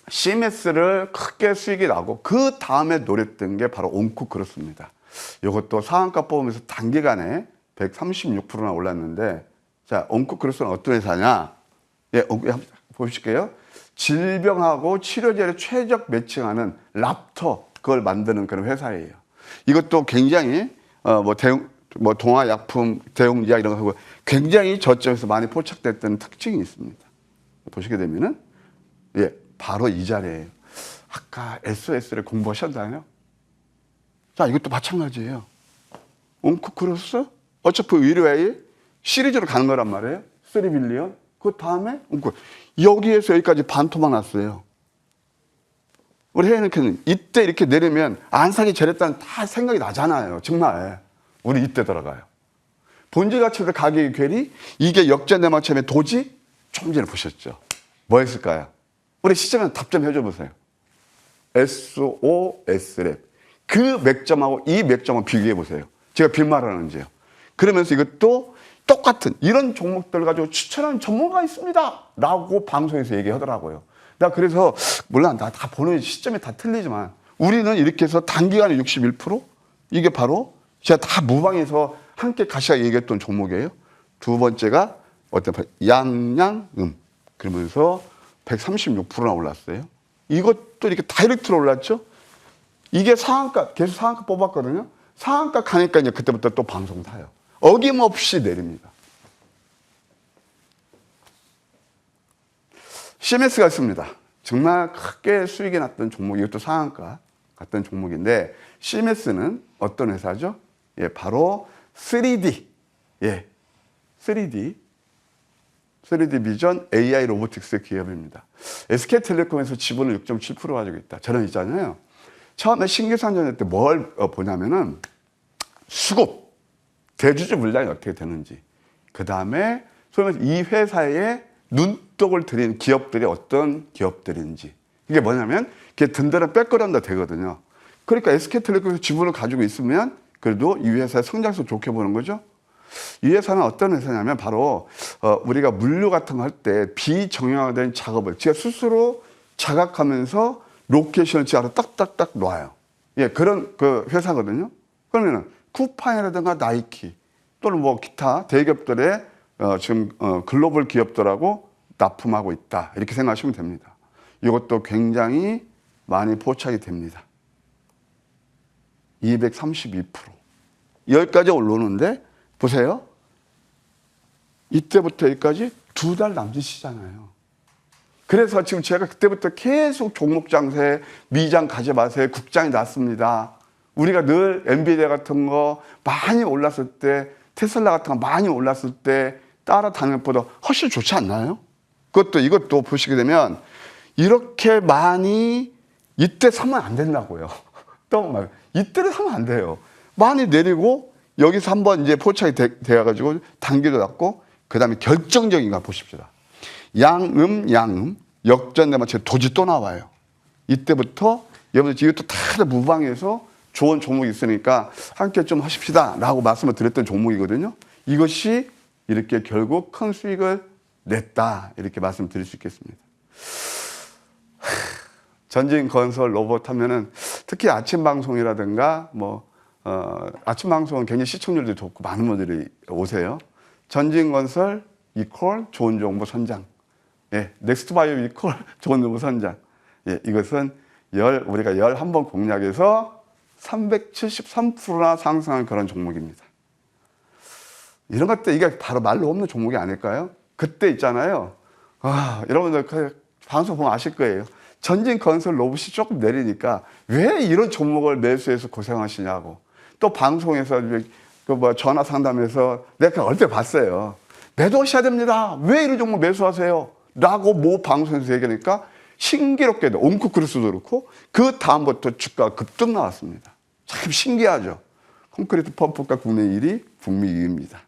CMS를 크게 수익이 나고 그 다음에 노렸던 게 바로 옹코크로스입니다. 이것도 상한가 뽑으면서 단기간에 136%나 올랐는데, 자, 옹코크로스는 어떤 회사냐? 예, 한번 보실게요. 질병하고 치료제를 최적 매칭하는 랍터, 그걸 만드는 그런 회사예요. 이것도 굉장히, 동화약품, 대용제약 이런 거 하고 굉장히 저점에서 많이 포착됐던 특징이 있습니다. 보시게 되면은, 예, 바로 이 자리예요. 아까 SOS를 공부하셨나요? 자, 이것도 마찬가지예요. 옹코크로스? 어차피 의료에 시리즈로 가는 거란 말이에요. 3빌리언. 그 다음에 여기에서 여기까지 반토막 났어요. 우리 혜연이는 이때 이렇게 내리면 안 사기 잘했다는 다 생각이 나잖아요. 정말. 우리 이때 들어가요. 본질 가치들 가격의 괴리, 이게 역전대망점의 도지, 좀 전에 보셨죠. 뭐 했을까요? 우리 시점에 답 좀 해줘 보세요. SOS랩. 그 맥점하고 이 맥점을 비교해 보세요. 제가 빈말하는지요. 그러면서 이것도 똑같은 이런 종목들 가지고 추천하는 전문가가 있습니다. 라고 방송에서 얘기하더라고요. 나 그래서 물론 다 보는 시점이 다 틀리지만 우리는 이렇게 해서 단기간에 61%? 이게 바로 제가 다 무방에서 함께 가시가 얘기했던 종목이에요. 두 번째가 어떤 양양음. 그러면서 136%나 올랐어요. 이것도 이렇게 다이렉트로 올랐죠. 이게 상한가, 계속 상한가 뽑았거든요. 상한가 가니까 이제 그때부터 또 방송 타요. 어김없이 내립니다. CMS가 있습니다. 정말 크게 수익이 났던 종목, 이것도 상한가 갔던 종목인데, CMS는 어떤 회사죠? 예, 바로 3D. 예, 3D 비전 AI 로보틱스 기업입니다. SK텔레콤에서 지분을 6.7% 가지고 있다. 저는 있잖아요. 처음에 신규상장할 때 뭘 보냐면은 수급, 대주주 물량이 어떻게 되는지, 그 다음에 소위 말해서 이 회사에 눈독을 들인 기업들이 어떤 기업들인지, 이게 뭐냐면 그게 든든한 백그라운드가 되거든요. 그러니까 SK텔레콤에서 지분을 가지고 있으면 그래도 이 회사의 성장성 좋게 보는 거죠. 이 회사는 어떤 회사냐면 바로 우리가 물류 같은 거 할 때 비정형화된 작업을 제가 스스로 자각하면서 로케이션을 지하로 딱딱딱 놔요. 예, 그런 그 회사거든요. 그러면은 쿠팡이라든가 나이키 또는 뭐 기타 대기업들의 지금 글로벌 기업들하고 납품하고 있다. 이렇게 생각하시면 됩니다. 이것도 굉장히 많이 포착이 됩니다. 232%. 여기까지 올라오는데 보세요. 이때부터 여기까지 2달 남짓이잖아요. 그래서 지금 제가 그때부터 계속 종목 장세, 미장 가지 마세요. 국장이 났습니다. 우리가 늘 엔비디아 같은 거 많이 올랐을 때, 테슬라 같은 거 많이 올랐을 때 따라다니는 것보다 훨씬 좋지 않나요? 이것도 보시게 되면 이렇게 많이 이때 사면 안 된다고요. 또 말, 이때를 사면 안 돼요. 많이 내리고 여기서 한번 이제 포착이 되어가지고 단기도 났고 그 다음에 결정적인 거 보십시오. 양음 역전되면 제 도지 또 나와요. 이때부터 여러분들 이것도 다 무방해서 좋은 종목이 있으니까 함께 좀 하십시다 라고 말씀을 드렸던 종목이거든요. 이것이 이렇게 결국 큰 수익을 냈다 이렇게 말씀드릴 수 있겠습니다. 전진건설 로봇 하면은 특히 아침 방송이라든가 아침 방송은 굉장히 시청률도 좋고 많은 분들이 오세요. 전진건설 이퀄 좋은 정보 선장. 예, 넥스트바이오 이퀄 좋은 정보 선장. 예, 이것은 우리가 11번 공략에서 373%나 상승한 그런 종목입니다. 이런 것들 이게 바로 말로 없는 종목이 아닐까요? 그때 있잖아요. 여러분들 그 방송 보면 아실 거예요. 전진건설 로봇이 조금 내리니까 왜 이런 종목을 매수해서 고생하시냐고. 또 방송에서 전화 상담에서 내가 얼핏 봤어요. 매도하셔야 됩니다. 왜 이런 종목 매수하세요? 라고 모 방송에서 얘기하니까 신기롭게도 옹쿠크루스도 그렇고 그 다음부터 주가가 급등 나왔습니다. 참 신기하죠. 콘크리트 펌프가 국내 1위, 북미 2위입니다.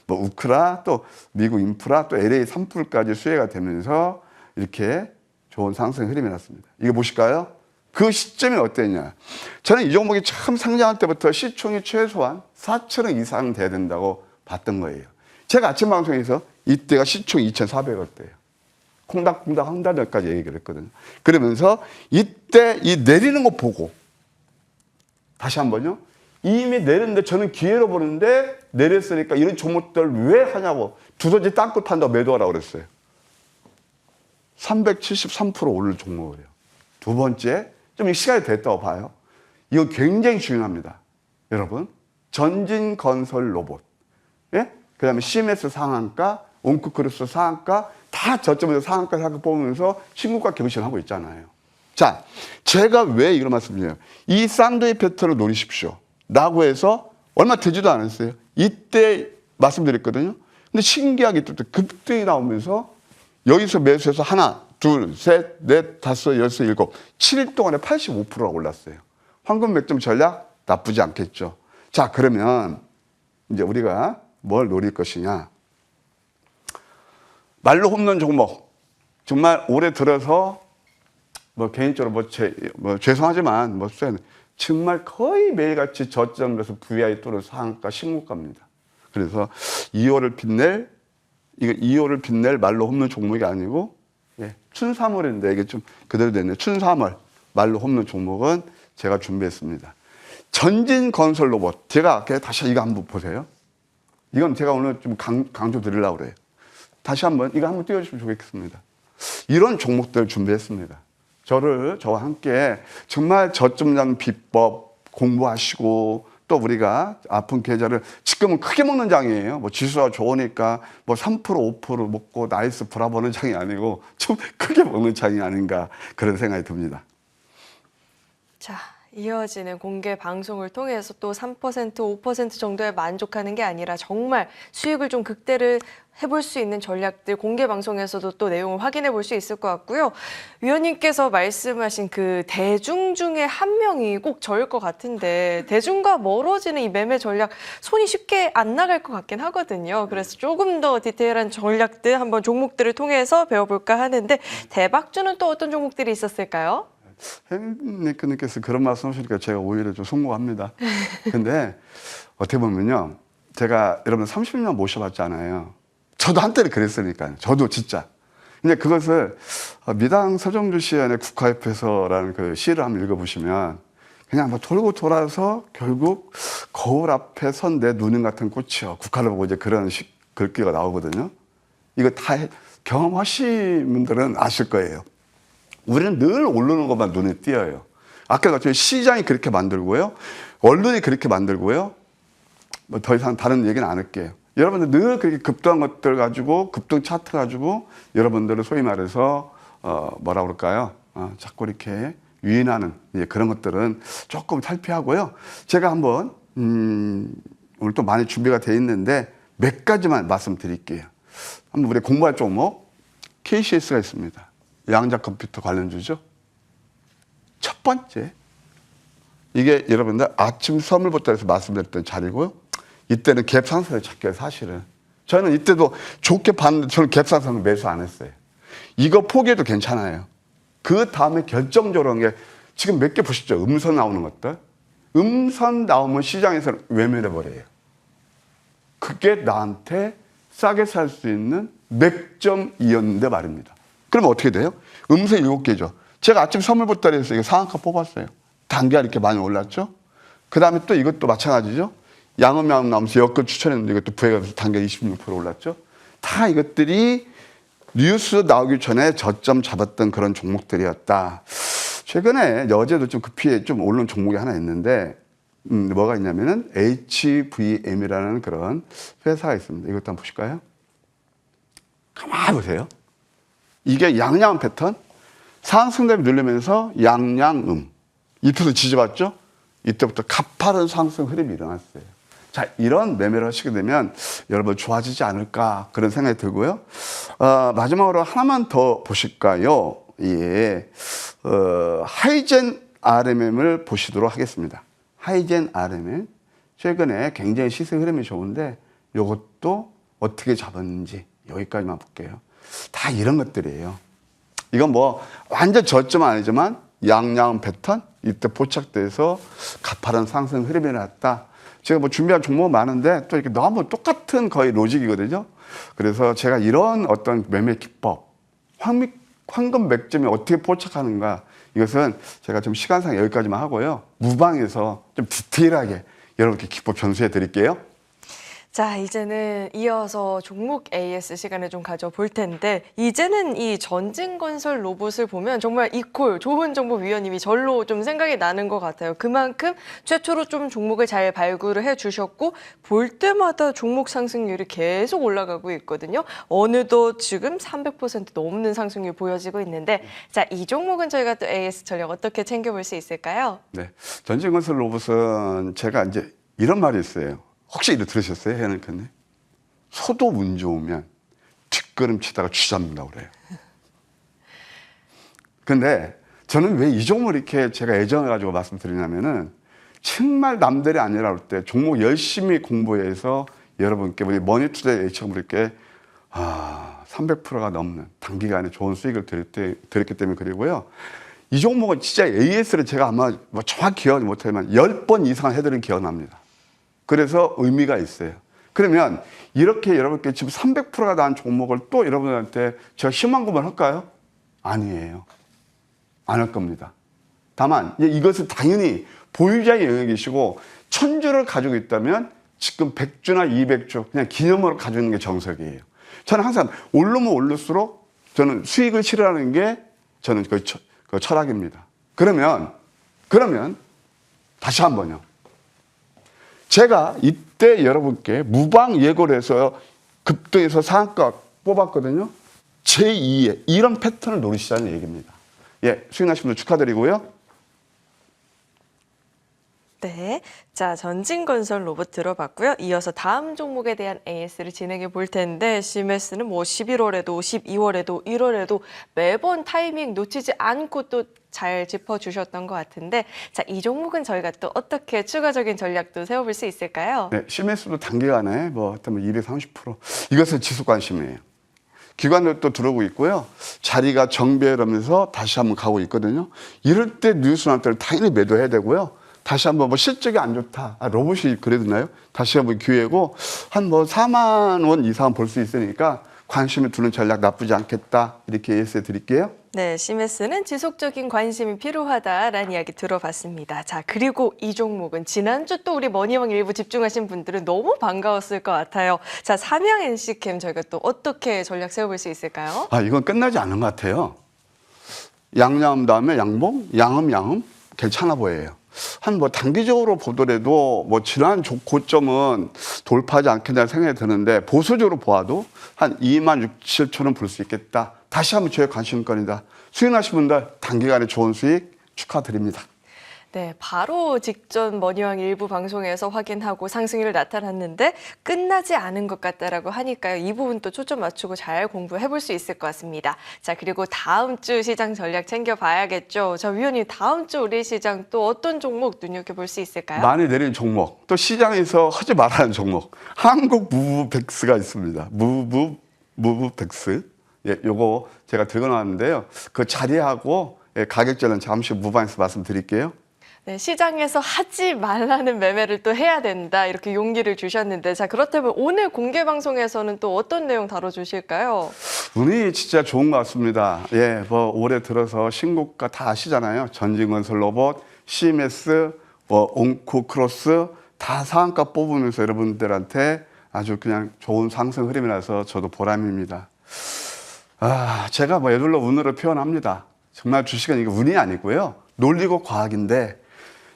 우크라 또 미국 인프라 또 LA 산불까지 수혜가 되면서 이렇게 좋은 상승 흐름이 났습니다. 이거 보실까요? 그 시점이 어땠냐. 저는 이 종목이 처음 상장할 때부터 시총이 최소한 4천억 이상 돼야 된다고 봤던 거예요. 제가 아침 방송에서 이때가 시총 2,400억대예요. 콩닥콩닥 한 달까지 얘기를 했거든요. 그러면서 이때 이 내리는 거 보고 다시 한번요. 이미 내렸는데 저는 기회로 보는데 내렸으니까 이런 종목들 왜 하냐고 두더지 땅끝 판다고 매도하라고 그랬어요. 373% 오른 종목이에요. 두 번째, 좀 시간이 됐다고 봐요. 이거 굉장히 중요합니다. 여러분, 전진건설 로봇, 예? 그 다음에 CMS 상한가, 옹쿠크루스 상한가, 다 저점에서 상한가 뽑으면서 신고가 갱신하고 있잖아요. 자, 제가 왜 이런 말씀드려요? 이 쌍둥이 패턴을 노리십시오. 라고 해서 얼마 되지도 않았어요. 이때 말씀드렸거든요. 근데 신기하게 또 급등이 나오면서 여기서 매수해서 하나, 둘, 셋, 넷, 다섯, 여섯, 일곱, 7일 동안에 85%가 올랐어요. 황금 맥점 전략 나쁘지 않겠죠. 자, 그러면 이제 우리가 뭘 노릴 것이냐. 말로 홈런 종목. 정말 올해 들어서 개인적으로 죄송하지만 정말 거의 매일같이 저점에서 VI 또는 상한가 신고가입니다. 그래서 2호를 빛낼 말로 홈런 종목이 아니고 춘삼월인데 이게 좀 그대로 됐네요. 춘삼월 말로 홈런 종목은 제가 준비했습니다. 전진건설 로봇. 제가 다시 이거 한번 보세요. 이건 제가 오늘 좀 강조 드리려고 그래요. 다시 한번 이거 한번 띄워주시면 좋겠습니다. 이런 종목들 준비했습니다. 저와 함께 정말 저점 잡는 비법 공부하시고 또 우리가 아픈 계좌를 지금은 크게 먹는 장이에요. 지수가 좋으니까 3% 5% 먹고 나이스 브라보는 장이 아니고 좀 크게 먹는 장이 아닌가 그런 생각이 듭니다. 자, 이어지는 공개 방송을 통해서 또 3%, 5% 정도에 만족하는 게 아니라 정말 수익을 좀 극대를 해볼 수 있는 전략들 공개 방송에서도 또 내용을 확인해 볼 수 있을 것 같고요. 위원님께서 말씀하신 그 대중 중에 한 명이 꼭 저일 것 같은데 대중과 멀어지는 이 매매 전략 손이 쉽게 안 나갈 것 같긴 하거든요. 그래서 조금 더 디테일한 전략들 한번 종목들을 통해서 배워볼까 하는데 대박주는 또 어떤 종목들이 있었을까요? 혜민님께서 그런 말씀 하시니까 제가 오히려 좀 송구합니다. 근데 어떻게 보면요. 제가 여러분 30년 모셔봤잖아요. 저도 한때는 그랬으니까요. 저도 진짜. 근데 그것을 미당 서정주 시연의 국화협회서라는 그 시를 한번 읽어보시면 그냥 돌고 돌아서 결국 거울 앞에 선 내 누님 같은 꽃이여. 국화를 보고 이제 그런 글귀가 나오거든요. 이거 다 경험하신 분들은 아실 거예요. 우리는 늘 오르는 것만 눈에 띄어요. 아까 같이 시장이 그렇게 만들고요. 언론이 그렇게 만들고요. 뭐 더 이상 다른 얘기는 안 할게요. 여러분들 늘 그렇게 급등한 것들 가지고, 급등 차트 가지고 여러분들은 소위 말해서 뭐라 그럴까요? 자꾸 이렇게 유인하는 그런 것들은 조금 탈피하고요. 제가 한번 오늘 또 많이 준비가 돼 있는데 몇 가지만 말씀드릴게요. 한번 우리 공부할 종목 KCS가 있습니다. 양자 컴퓨터 관련주죠. 첫 번째, 이게 여러분들 아침 선물보따리에서 말씀드렸던 자리고요. 이때는 갭 상승을 찾게요, 사실은. 저는 이때도 좋게 봤는데 저는 갭 상승을 매수 안 했어요. 이거 포기해도 괜찮아요. 그 다음에 결정적으로 한 게 지금 몇 개 보시죠. 음선 나오는 것들. 음선 나오면 시장에서 외면해버려요. 그게 나한테 싸게 살 수 있는 맥점이었는데 말입니다. 그러면 어떻게 돼요? 음선 7개죠. 제가 아침 선물 보따리에서 이거 상한가 뽑았어요. 단기가 이렇게 많이 올랐죠. 그 다음에 또 이것도 마찬가지죠. 양음양 나오면서 역급 추천했는데 이것도 부해가면서 단기가 26% 올랐죠. 다 이것들이 뉴스 나오기 전에 저점 잡았던 그런 종목들이었다. 최근에 어제도 좀 급히 좀 오른 종목이 하나 있는데 뭐가 있냐면은 HVM이라는 그런 회사가 있습니다. 이것도 한번 보실까요? 가만히 보세요. 이게 양양 패턴, 상승대비 누르면서 양양음. 이때도 지져봤죠? 이때부터 가파른 상승 흐름이 일어났어요. 자, 이런 매매를 하시게 되면 여러분 좋아지지 않을까 그런 생각이 들고요. 마지막으로 하나만 더 보실까요? 예. 하이젠 RMM을 보시도록 하겠습니다. 하이젠 RMM. 최근에 굉장히 시세 흐름이 좋은데 이것도 어떻게 잡았는지 여기까지만 볼게요. 다 이런 것들이에요. 이건 뭐 완전 저점은 아니지만 양양 패턴 이때 포착돼서 가파른 상승 흐름이 났다. 제가 뭐 준비한 종목 많은데 또 이렇게 너무 똑같은 거의 로직이거든요. 그래서 제가 이런 어떤 매매 기법, 황금 맥점이 어떻게 포착하는가 이것은 제가 좀 시간상 여기까지만 하고요. 무방에서 좀 디테일하게 여러분께 기법 전수해 드릴게요. 자, 이제는 이어서 종목 AS 시간을 좀 가져볼 텐데 이제는 이 전진건설 로봇을 보면 정말 이콜 좋은 정보 위원님이 절로 좀 생각이 나는 것 같아요. 그만큼 최초로 좀 종목을 잘 발굴을 해주셨고 볼 때마다 종목 상승률이 계속 올라가고 있거든요. 어느덧 지금 300% 넘는 상승률 보여지고 있는데 자, 이 종목은 저희가 또 AS 전략 어떻게 챙겨볼 수 있을까요? 네, 전진건설 로봇은 제가 이제 이런 말이 있어요. 혹시 이거 들으셨어요? 해양 편에? 소도 운 좋으면 뒷걸음 치다가 쥐잡는다고 그래요. 근데 저는 왜 이 종목을 이렇게 제가 애정해가지고 말씀드리냐면은 정말 남들이 아니라 할 때 종목 열심히 공부해서 여러분께 우리 머니투데이 H처럼 이렇게 300%가 넘는 단기간에 좋은 수익을 드렸기 때문에 그리고요. 이 종목은 진짜 AS를 제가 아마 뭐 정확히 기억하지 못하지만 10번 이상 해드린 기억이 납니다. 그래서 의미가 있어요. 그러면 이렇게 여러분께 지금 300%가 난 종목을 또 여러분한테 제가 희망고문 할까요? 아니에요. 안 할 겁니다. 다만 이것은 당연히 보유자의 영역이시고 1000주를 가지고 있다면 지금 100주나 200주 그냥 기념으로 가지고 있는 게 정석이에요. 저는 항상 오르면 오를수록 저는 수익을 실현하는 게 저는 그 철학입니다. 그러면 다시 한번요. 제가 이때 여러분께 무방 예고를 해서 급등해서 상한가 뽑았거든요. 제2의 이런 패턴을 노리시자는 얘기입니다. 예, 수익나신 분들 축하드리고요. 네, 자 전진건설 로봇 들어봤고요. 이어서 다음 종목에 대한 AS를 진행해 볼 텐데 CMS는 뭐 11월에도 12월에도 1월에도 매번 타이밍 놓치지 않고 또 잘 짚어주셨던 것 같은데 자, 이 종목은 저희가 또 어떻게 추가적인 전략도 세워볼 수 있을까요? 네, CMS도 단기간에 뭐 230% 이것은 지속 관심이에요. 기관들도 들어오고 있고요. 자리가 정배하면서 다시 한번 가고 있거든요. 이럴 때 뉴스 나올 때는 당연히 매도해야 되고요. 다시 한번 뭐 실적이 안 좋다. 로봇이 그래 되나요? 다시 한번 기회고 한 뭐 4만 원 이상 볼 수 있으니까 관심을 두는 전략 나쁘지 않겠다. 이렇게 예시해 드릴게요. 네, CMS는 지속적인 관심이 필요하다라는 이야기 들어봤습니다. 자, 그리고 이 종목은 지난주 또 우리 머니왕 일부 집중하신 분들은 너무 반가웠을 것 같아요. 자, 삼양 NC캠 저희가 또 어떻게 전략 세워볼 수 있을까요? 이건 끝나지 않은 것 같아요. 양양 다음에 양봉, 양음 괜찮아 보여요. 한 뭐 단기적으로 보더라도 뭐 지난 고점은 돌파하지 않겠다는 생각이 드는데 보수적으로 보아도 한 2만 6, 7천원 볼 수 있겠다. 다시 한번 저의 관심권이다. 수익나신 분들 단기간에 좋은 수익 축하드립니다. 네, 바로 직전 머니왕 일부 방송에서 확인하고 상승률 나타났는데 끝나지 않은 것 같다라고 하니까요. 이 부분 또 초점 맞추고 잘 공부해 볼 수 있을 것 같습니다. 자, 그리고 다음 주 시장 전략 챙겨봐야겠죠. 자, 위원님 다음 주 우리 시장 또 어떤 종목 눈여겨볼 수 있을까요? 많이 내린 종목, 또 시장에서 하지 말라는 종목, 한국 무브백스가 있습니다. 무브백스. 예, 요거 제가 들고 나왔는데요. 그 자리하고 가격전은 잠시 무방에서 말씀드릴게요. 네, 시장에서 하지 말라는 매매를 또 해야 된다 이렇게 용기를 주셨는데 자 그렇다면 오늘 공개 방송에서는 또 어떤 내용 다뤄주실까요? 운이 진짜 좋은 것 같습니다. 예, 뭐 올해 들어서 신고가 다 아시잖아요. 전진건설 로봇, CMS, 온코크로스 다 상한가 뽑으면서 여러분들한테 아주 그냥 좋은 상승 흐름이라서 저도 보람입니다. 제가 뭐 예술로 운으로 표현합니다. 정말 주식은 이게 운이 아니고요. 논리고 과학인데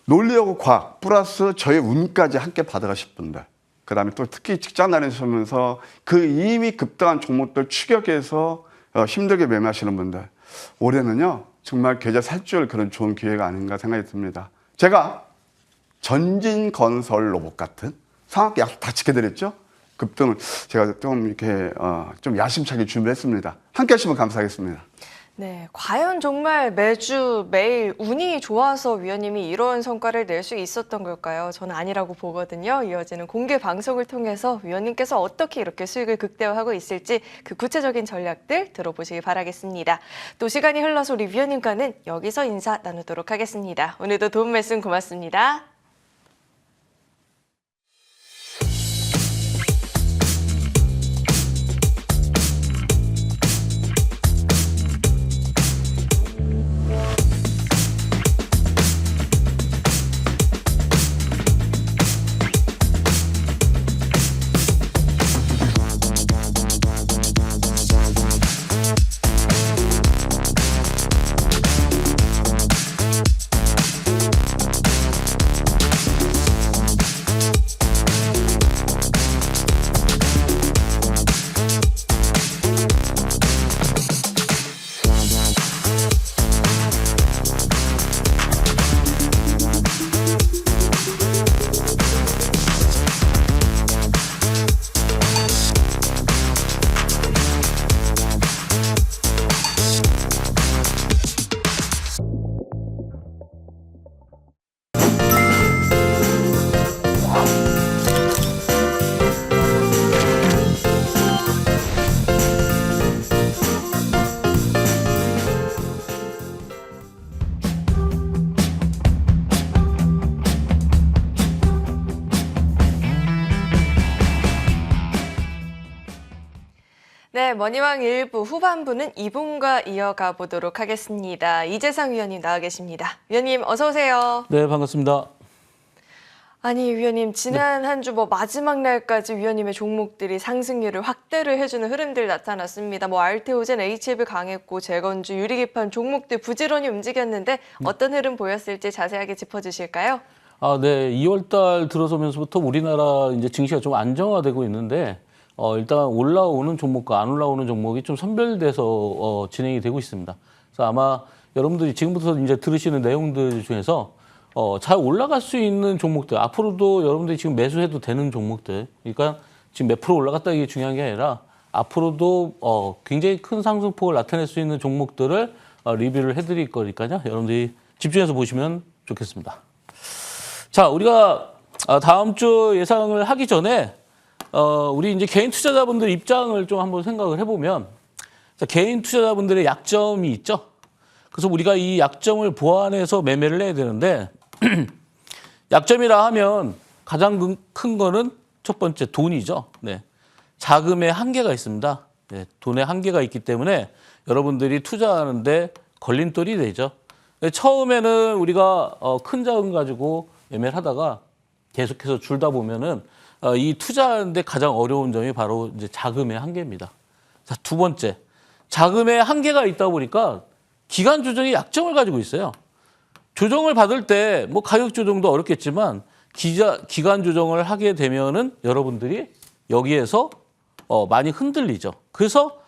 논리하고 과학 플러스 저의 운까지 함께 받아가실 분들, 그 다음에 또 특히 직장 다니시면서 그 이미 급등한 종목들 추격해서 힘들게 매매하시는 분들, 올해는요 정말 계좌 살줄 그런 좋은 기회가 아닌가 생각이 듭니다. 제가 전진건설 로봇 같은 상한가 약속 다 지켜드렸죠. 급등을 제가 좀 이렇게 좀 야심차게 준비했습니다. 함께 하시면 감사하겠습니다. 네, 과연 정말 매주 매일 운이 좋아서 위원님이 이런 성과를 낼 수 있었던 걸까요? 저는 아니라고 보거든요. 이어지는 공개 방송을 통해서 위원님께서 어떻게 이렇게 수익을 극대화하고 있을지 그 구체적인 전략들 들어보시기 바라겠습니다. 또 시간이 흘러서 우리 위원님과는 여기서 인사 나누도록 하겠습니다. 오늘도 도움 말씀 고맙습니다. 네, 머니왕 1부 후반부는 2분과 이어가 보도록 하겠습니다. 이재상 위원님 나와 계십니다. 위원님 어서 오세요. 네, 반갑습니다. 아니 위원님 지난 한 주 마지막 날까지 위원님의 종목들이 상승률을 확대를 해주는 흐름들 나타났습니다. 알테오젠, HF 강했고 재건주, 유리기판 종목들 부지런히 움직였는데 어떤 흐름 보였을지 자세하게 짚어주실까요? 네, 2월 달 들어서면서부터 우리나라 이제 증시가 좀 안정화되고 있는데 일단 올라오는 종목과 안 올라오는 종목이 좀 선별돼서 진행이 되고 있습니다. 그래서 아마 여러분들이 지금부터 이제 들으시는 내용들 중에서 잘 올라갈 수 있는 종목들, 앞으로도 여러분들이 지금 매수해도 되는 종목들, 그러니까 지금 몇 프로 올라갔다 이게 중요한 게 아니라 앞으로도 굉장히 큰 상승폭을 나타낼 수 있는 종목들을 리뷰를 해드릴 거니까요. 여러분들이 집중해서 보시면 좋겠습니다. 자, 우리가 다음 주 예상을 하기 전에 우리 이제 개인 투자자분들 입장을 좀 한번 생각을 해보면, 자, 개인 투자자분들의 약점이 있죠. 그래서 우리가 이 약점을 보완해서 매매를 해야 되는데 약점이라 하면 가장 큰 거는 첫 번째 돈이죠. 네. 자금의 한계가 있습니다. 네. 돈의 한계가 있기 때문에 여러분들이 투자하는데 걸림돌이 되죠. 처음에는 우리가 큰 자금 가지고 매매를 하다가 계속해서 줄다 보면은 이 투자하는데 가장 어려운 점이 바로 이제 자금의 한계입니다. 자, 두 번째, 자금의 한계가 있다 보니까 기간 조정의 약점을 가지고 있어요. 조정을 받을 때 뭐 가격 조정도 어렵겠지만 기간 조정을 하게 되면은 여러분들이 여기에서 많이 흔들리죠. 그래서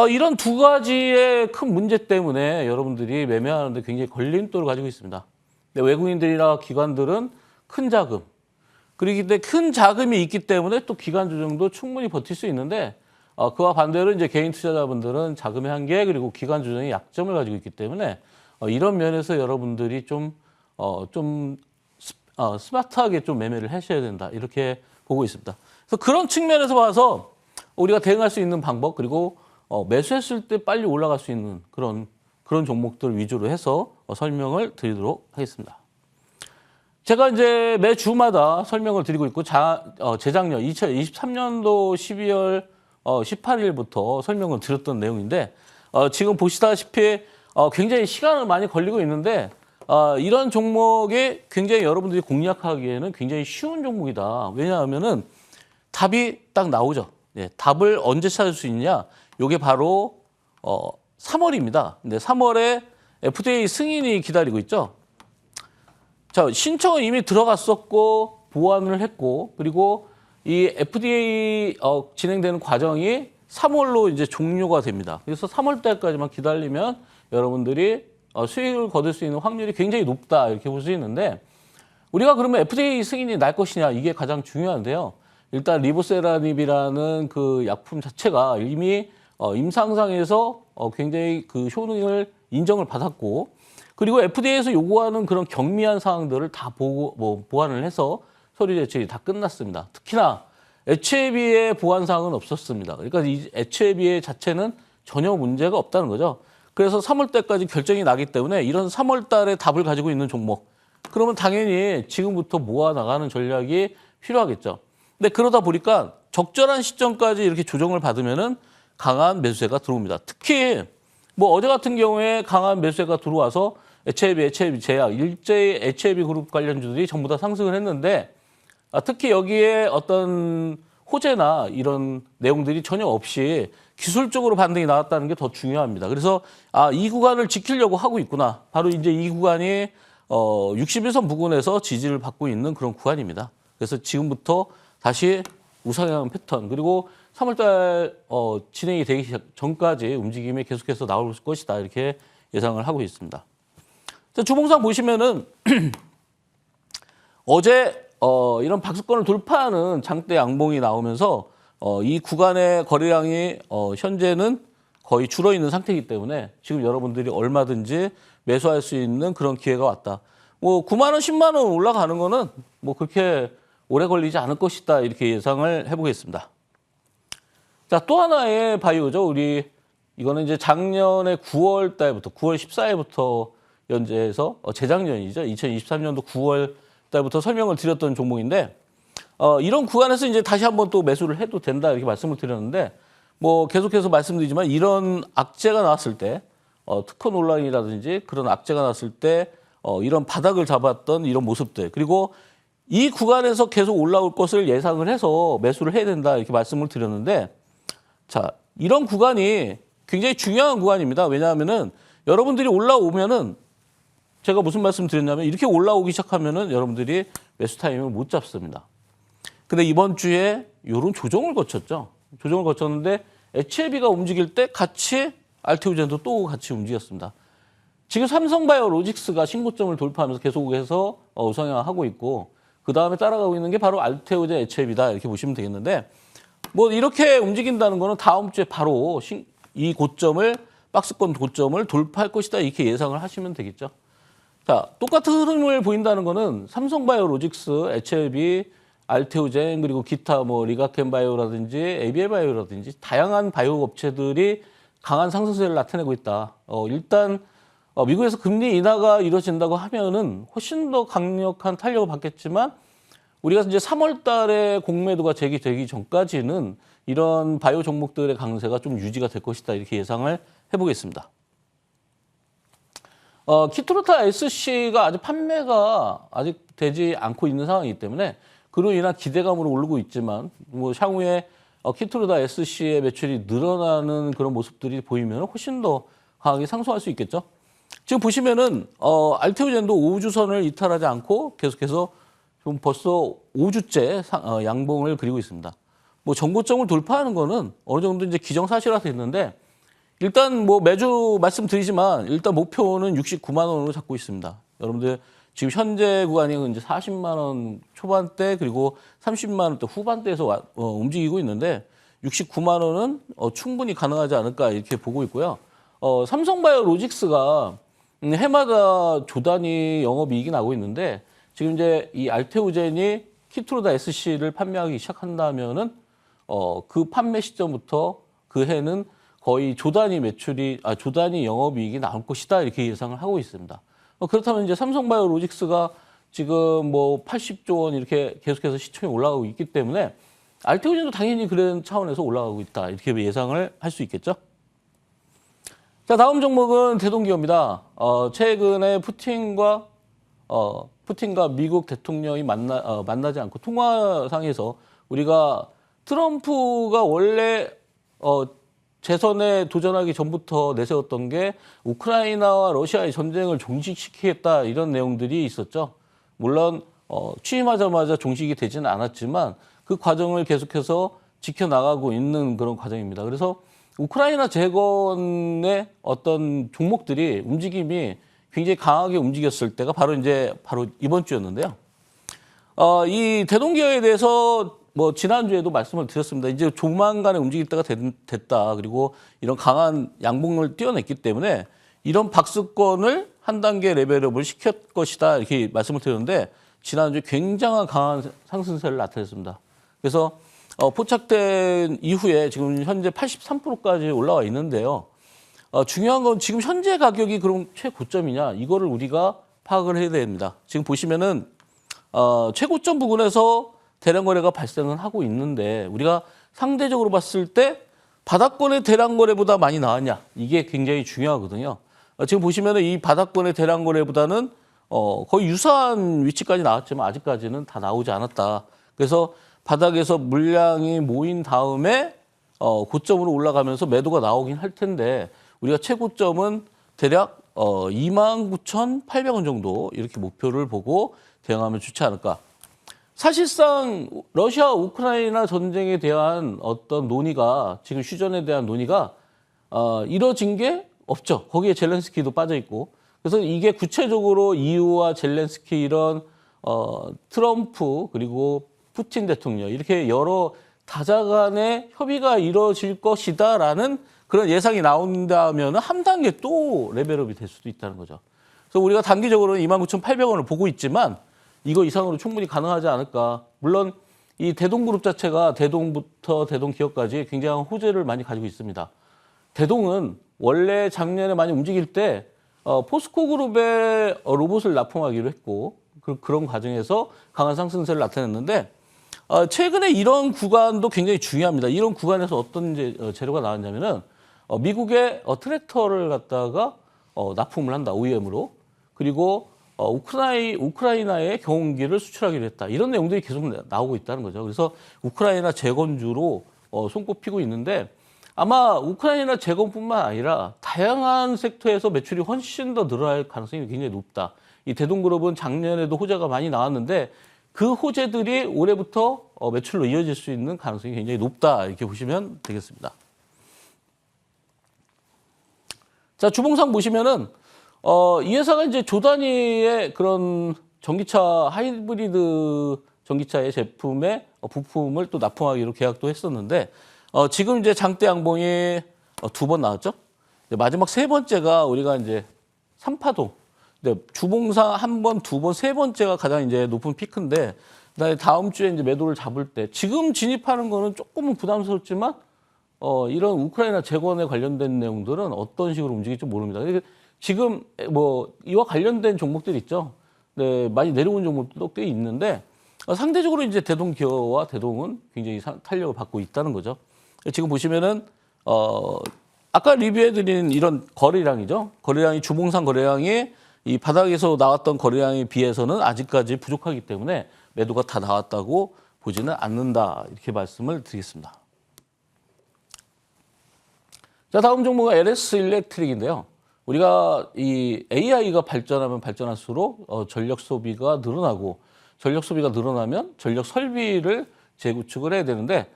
이런 두 가지의 큰 문제 때문에 여러분들이 매매하는데 굉장히 걸림돌을 가지고 있습니다. 근데 외국인들이나 기관들은 큰 자금, 그렇기 때문에 큰 자금이 있기 때문에 또 기간 조정도 충분히 버틸 수 있는데 그와 반대로 이제 개인 투자자분들은 자금의 한계 그리고 기간 조정의 약점을 가지고 있기 때문에 이런 면에서 여러분들이 좀 스마트하게 좀 매매를 하셔야 된다 이렇게 보고 있습니다. 그래서 그런 측면에서 봐서 우리가 대응할 수 있는 방법 그리고 매수했을 때 빨리 올라갈 수 있는 그런 종목들 위주로 해서 설명을 드리도록 하겠습니다. 제가 이제 매 주마다 설명을 드리고 있고 재작년 2023년도 12월 18일부터 설명을 드렸던 내용인데 지금 보시다시피 굉장히 시간을 많이 걸리고 있는데 이런 종목이 굉장히 여러분들이 공략하기에는 굉장히 쉬운 종목이다. 왜냐하면은 답이 딱 나오죠. 예, 답을 언제 찾을 수 있냐? 이게 바로 3월입니다. 근데 3월에 FDA 승인이 기다리고 있죠. 자, 신청은 이미 들어갔었고 보완을 했고 그리고 이 FDA 진행되는 과정이 3월로 이제 종료가 됩니다. 그래서 3월 달까지만 기다리면 여러분들이 수익을 거둘 수 있는 확률이 굉장히 높다 이렇게 볼 수 있는데 우리가 그러면 FDA 승인이 날 것이냐 이게 가장 중요한데요. 일단 리보세라닙이라는 그 약품 자체가 이미 임상상에서 굉장히 그 효능을 인정을 받았고 그리고 FDA에서 요구하는 그런 경미한 사항들을 다 보완을 해서 서류 제출이 다 끝났습니다. 특히나 HAB의 보완 사항은 없었습니다. 그러니까 이 HAB 자체는 전혀 문제가 없다는 거죠. 그래서 3월 달까지 결정이 나기 때문에 이런 3월 달에 답을 가지고 있는 종목 그러면 당연히 지금부터 모아 나가는 전략이 필요하겠죠. 근데 그러다 보니까 적절한 시점까지 이렇게 조정을 받으면은 강한 매수세가 들어옵니다. 특히 뭐 어제 같은 경우에 강한 매수세가 들어와서 HAB 제약, 일제히 HAB 그룹 관련주들이 전부 다 상승을 했는데 특히 여기에 어떤 호재나 이런 내용들이 전혀 없이 기술적으로 반등이 나왔다는 게 더 중요합니다. 그래서 이 구간을 지키려고 하고 있구나. 바로 이제 이 구간이 61선 부근에서 지지를 받고 있는 그런 구간입니다. 그래서 지금부터 다시 우상향 패턴 그리고 3월달 진행이 되기 전까지 움직임이 계속해서 나올 것이다 이렇게 예상을 하고 있습니다. 주봉상 보시면은 어제 이런 박스권을 돌파하는 장대 양봉이 나오면서 이 구간의 거래량이 현재는 거의 줄어 있는 상태이기 때문에 지금 여러분들이 얼마든지 매수할 수 있는 그런 기회가 왔다. 뭐 9만 원, 10만 원 올라가는 거는 뭐 그렇게 오래 걸리지 않을 것이다 이렇게 예상을 해보겠습니다. 자, 또 하나의 바이오죠. 이거는 이제 작년에 9월 달부터 9월 14일부터 연재해서 재작년이죠. 2023년도 9월 달부터 설명을 드렸던 종목인데 이런 구간에서 이제 다시 한번 또 매수를 해도 된다 이렇게 말씀을 드렸는데 뭐 계속해서 말씀드리지만 이런 악재가 나왔을 때 특허 논란이라든지 그런 악재가 나왔을 때 이런 바닥을 잡았던 이런 모습들 그리고 이 구간에서 계속 올라올 것을 예상을 해서 매수를 해야 된다 이렇게 말씀을 드렸는데 자, 이런 구간이 굉장히 중요한 구간입니다. 왜냐하면은 여러분들이 올라오면은 제가 무슨 말씀 드렸냐면 이렇게 올라오기 시작하면은 여러분들이 매수 타이밍을 못 잡습니다. 근데 이번 주에 이런 조정을 거쳤죠. 조정을 거쳤는데 HLB가 움직일 때 같이 알테오젠도 또 같이 움직였습니다. 지금 삼성바이오로직스가 신고점을 돌파하면서 계속해서 우상향하고 있고 그 다음에 따라가고 있는 게 바로 알테오젠 HLB다 이렇게 보시면 되겠는데 뭐 이렇게 움직인다는 거는 다음 주에 바로 이 고점을 박스권 고점을 돌파할 것이다 이렇게 예상을 하시면 되겠죠. 자, 똑같은 흐름을 보인다는 거는 삼성바이오로직스, HLB, 알테오젠 그리고 기타 뭐 리가켄바이오라든지 ABL바이오라든지 다양한 바이오 업체들이 강한 상승세를 나타내고 있다. 일단 미국에서 금리 인하가 이루어진다고 하면은 훨씬 더 강력한 탄력을 받겠지만 우리가 이제 3월 달에 공매도가 제기되기 전까지는 이런 바이오 종목들의 강세가 좀 유지가 될 것이다. 이렇게 예상을 해보겠습니다. 키트루타 SC가 아직 판매가 아직 되지 않고 있는 상황이기 때문에 그로 인한 기대감으로 오르고 있지만 뭐 향후에 키트루타 SC의 매출이 늘어나는 그런 모습들이 보이면 훨씬 더 강하게 상승할 수 있겠죠. 지금 보시면은 알테오젠도 5주선을 이탈하지 않고 계속해서 좀 벌써 5주째 양봉을 그리고 있습니다. 뭐 전고점을 돌파하는 거는 어느 정도 이제 기정사실화 됐는데 일단 뭐 매주 말씀드리지만 일단 목표는 69만 원으로 잡고 있습니다. 여러분들 지금 현재 구간이 이제 40만 원 초반대 그리고 30만 원대 후반대에서 움직이고 있는데 69만 원은 충분히 가능하지 않을까 이렇게 보고 있고요. 삼성바이오로직스가 해마다 조단위 영업이익이 나고 있는데 지금 이제 이 알테오젠이 키트루다 SC를 판매하기 시작한다면은 그 판매 시점부터 그 해는 거의 조단위 조단위 영업이익이 나올 것이다 이렇게 예상을 하고 있습니다. 그렇다면 이제 삼성바이오로직스가 지금 뭐 80조 원 이렇게 계속해서 시총이 올라가고 있기 때문에 알테오젠도 당연히 그런 차원에서 올라가고 있다 이렇게 예상을 할 수 있겠죠. 자, 다음 종목은 대동기업입니다. 최근에 푸틴과 미국 대통령이 만나지 않고 통화상에서 우리가 트럼프가 원래 재선에 도전하기 전부터 내세웠던 게 우크라이나와 러시아의 전쟁을 종식시키겠다 이런 내용들이 있었죠. 물론 취임하자마자 종식이 되지는 않았지만 그 과정을 계속해서 지켜나가고 있는 그런 과정입니다. 그래서 우크라이나 재건의 어떤 종목들이 움직임이 굉장히 강하게 움직였을 때가 바로 이번 주였는데요. 이 대동기업에 대해서 뭐 지난주에도 말씀을 드렸습니다. 이제 조만간에 움직일 때가 됐다. 그리고 이런 강한 양봉을 띄어냈기 때문에 이런 박스권을 한 단계 레벨업을 시킬 것이다. 이렇게 말씀을 드렸는데 지난주에 굉장한 강한 상승세를 나타냈습니다. 그래서 포착된 이후에 지금 현재 83%까지 올라와 있는데요. 중요한 건 지금 현재 가격이 그럼 최고점이냐 이거를 우리가 파악을 해야 됩니다. 지금 보시면은 최고점 부근에서 대량 거래가 발생을 하고 있는데 우리가 상대적으로 봤을 때 바닥권의 대량 거래보다 많이 나왔냐 이게 굉장히 중요하거든요. 지금 보시면은 이 바닥권의 대량 거래보다는 거의 유사한 위치까지 나왔지만 아직까지는 다 나오지 않았다. 그래서 바닥에서 물량이 모인 다음에 고점으로 올라가면서 매도가 나오긴 할 텐데 우리가 최고점은 대략 29,800원 정도 이렇게 목표를 보고 대응하면 좋지 않을까. 사실상 러시아 우크라이나 전쟁에 대한 어떤 논의가 지금 휴전에 대한 논의가 이뤄진 게 없죠. 거기에 젤렌스키도 빠져 있고. 그래서 이게 구체적으로 EU와 젤렌스키 이런 트럼프 그리고 푸틴 대통령 이렇게 여러 다자 간의 협의가 이루어질 것이다라는 그런 예상이 나온다면 한 단계 또 레벨업이 될 수도 있다는 거죠. 그래서 우리가 단기적으로는 29,800원을 보고 있지만 이거 이상으로 충분히 가능하지 않을까. 물론 이 대동그룹 자체가 대동부터 대동기업까지 굉장한 호재를 많이 가지고 있습니다. 대동은 원래 작년에 많이 움직일 때 포스코 그룹에 로봇을 납품하기로 했고 그런 과정에서 강한 상승세를 나타냈는데 최근에 이런 구간도 굉장히 중요합니다. 이런 구간에서 어떤 재료가 나왔냐면은 미국의 트랙터를 갖다가 납품을 한다. OEM으로. 그리고 우크라이나에 경운기를 수출하기로 했다. 이런 내용들이 계속 나오고 있다는 거죠. 그래서 우크라이나 재건주로 손꼽히고 있는데 아마 우크라이나 재건뿐만 아니라 다양한 섹터에서 매출이 훨씬 더 늘어날 가능성이 굉장히 높다. 이 대동그룹은 작년에도 호재가 많이 나왔는데 그 호재들이 올해부터 매출로 이어질 수 있는 가능성이 굉장히 높다. 이렇게 보시면 되겠습니다. 자, 주봉상 보시면은 이 회사가 이제 조단위의 그런 전기차 하이브리드 전기차의 제품의 부품을 또 납품하기로 계약도 했었는데 지금 이제 장대 양봉이 2번 나왔죠. 마지막 세 번째가 우리가 이제 3파동. 주봉상 1번, 2번, 세 번째가 가장 이제 높은 피크인데 그다음에 다음 주에 이제 매도를 잡을 때 지금 진입하는 거는 조금은 부담스럽지만 이런 우크라이나 재건에 관련된 내용들은 어떤 식으로 움직일지 모릅니다. 지금 뭐 이와 관련된 종목들 있죠. 네, 많이 내려온 종목들도 꽤 있는데 상대적으로 이제 대동 기어와 대동은 굉장히 탄력을 받고 있다는 거죠. 지금 보시면은 아까 리뷰해드린 이런 거래량이죠. 거래량이 주봉상 거래량이 이 바닥에서 나왔던 거래량에 비해서는 아직까지 부족하기 때문에 매도가 다 나왔다고 보지는 않는다 이렇게 말씀을 드리겠습니다. 자, 다음 종목은 LS 일렉트릭인데요. 우리가 이 AI가 발전하면 발전할수록 전력 소비가 늘어나고 전력 소비가 늘어나면 전력 설비를 재구축을 해야 되는데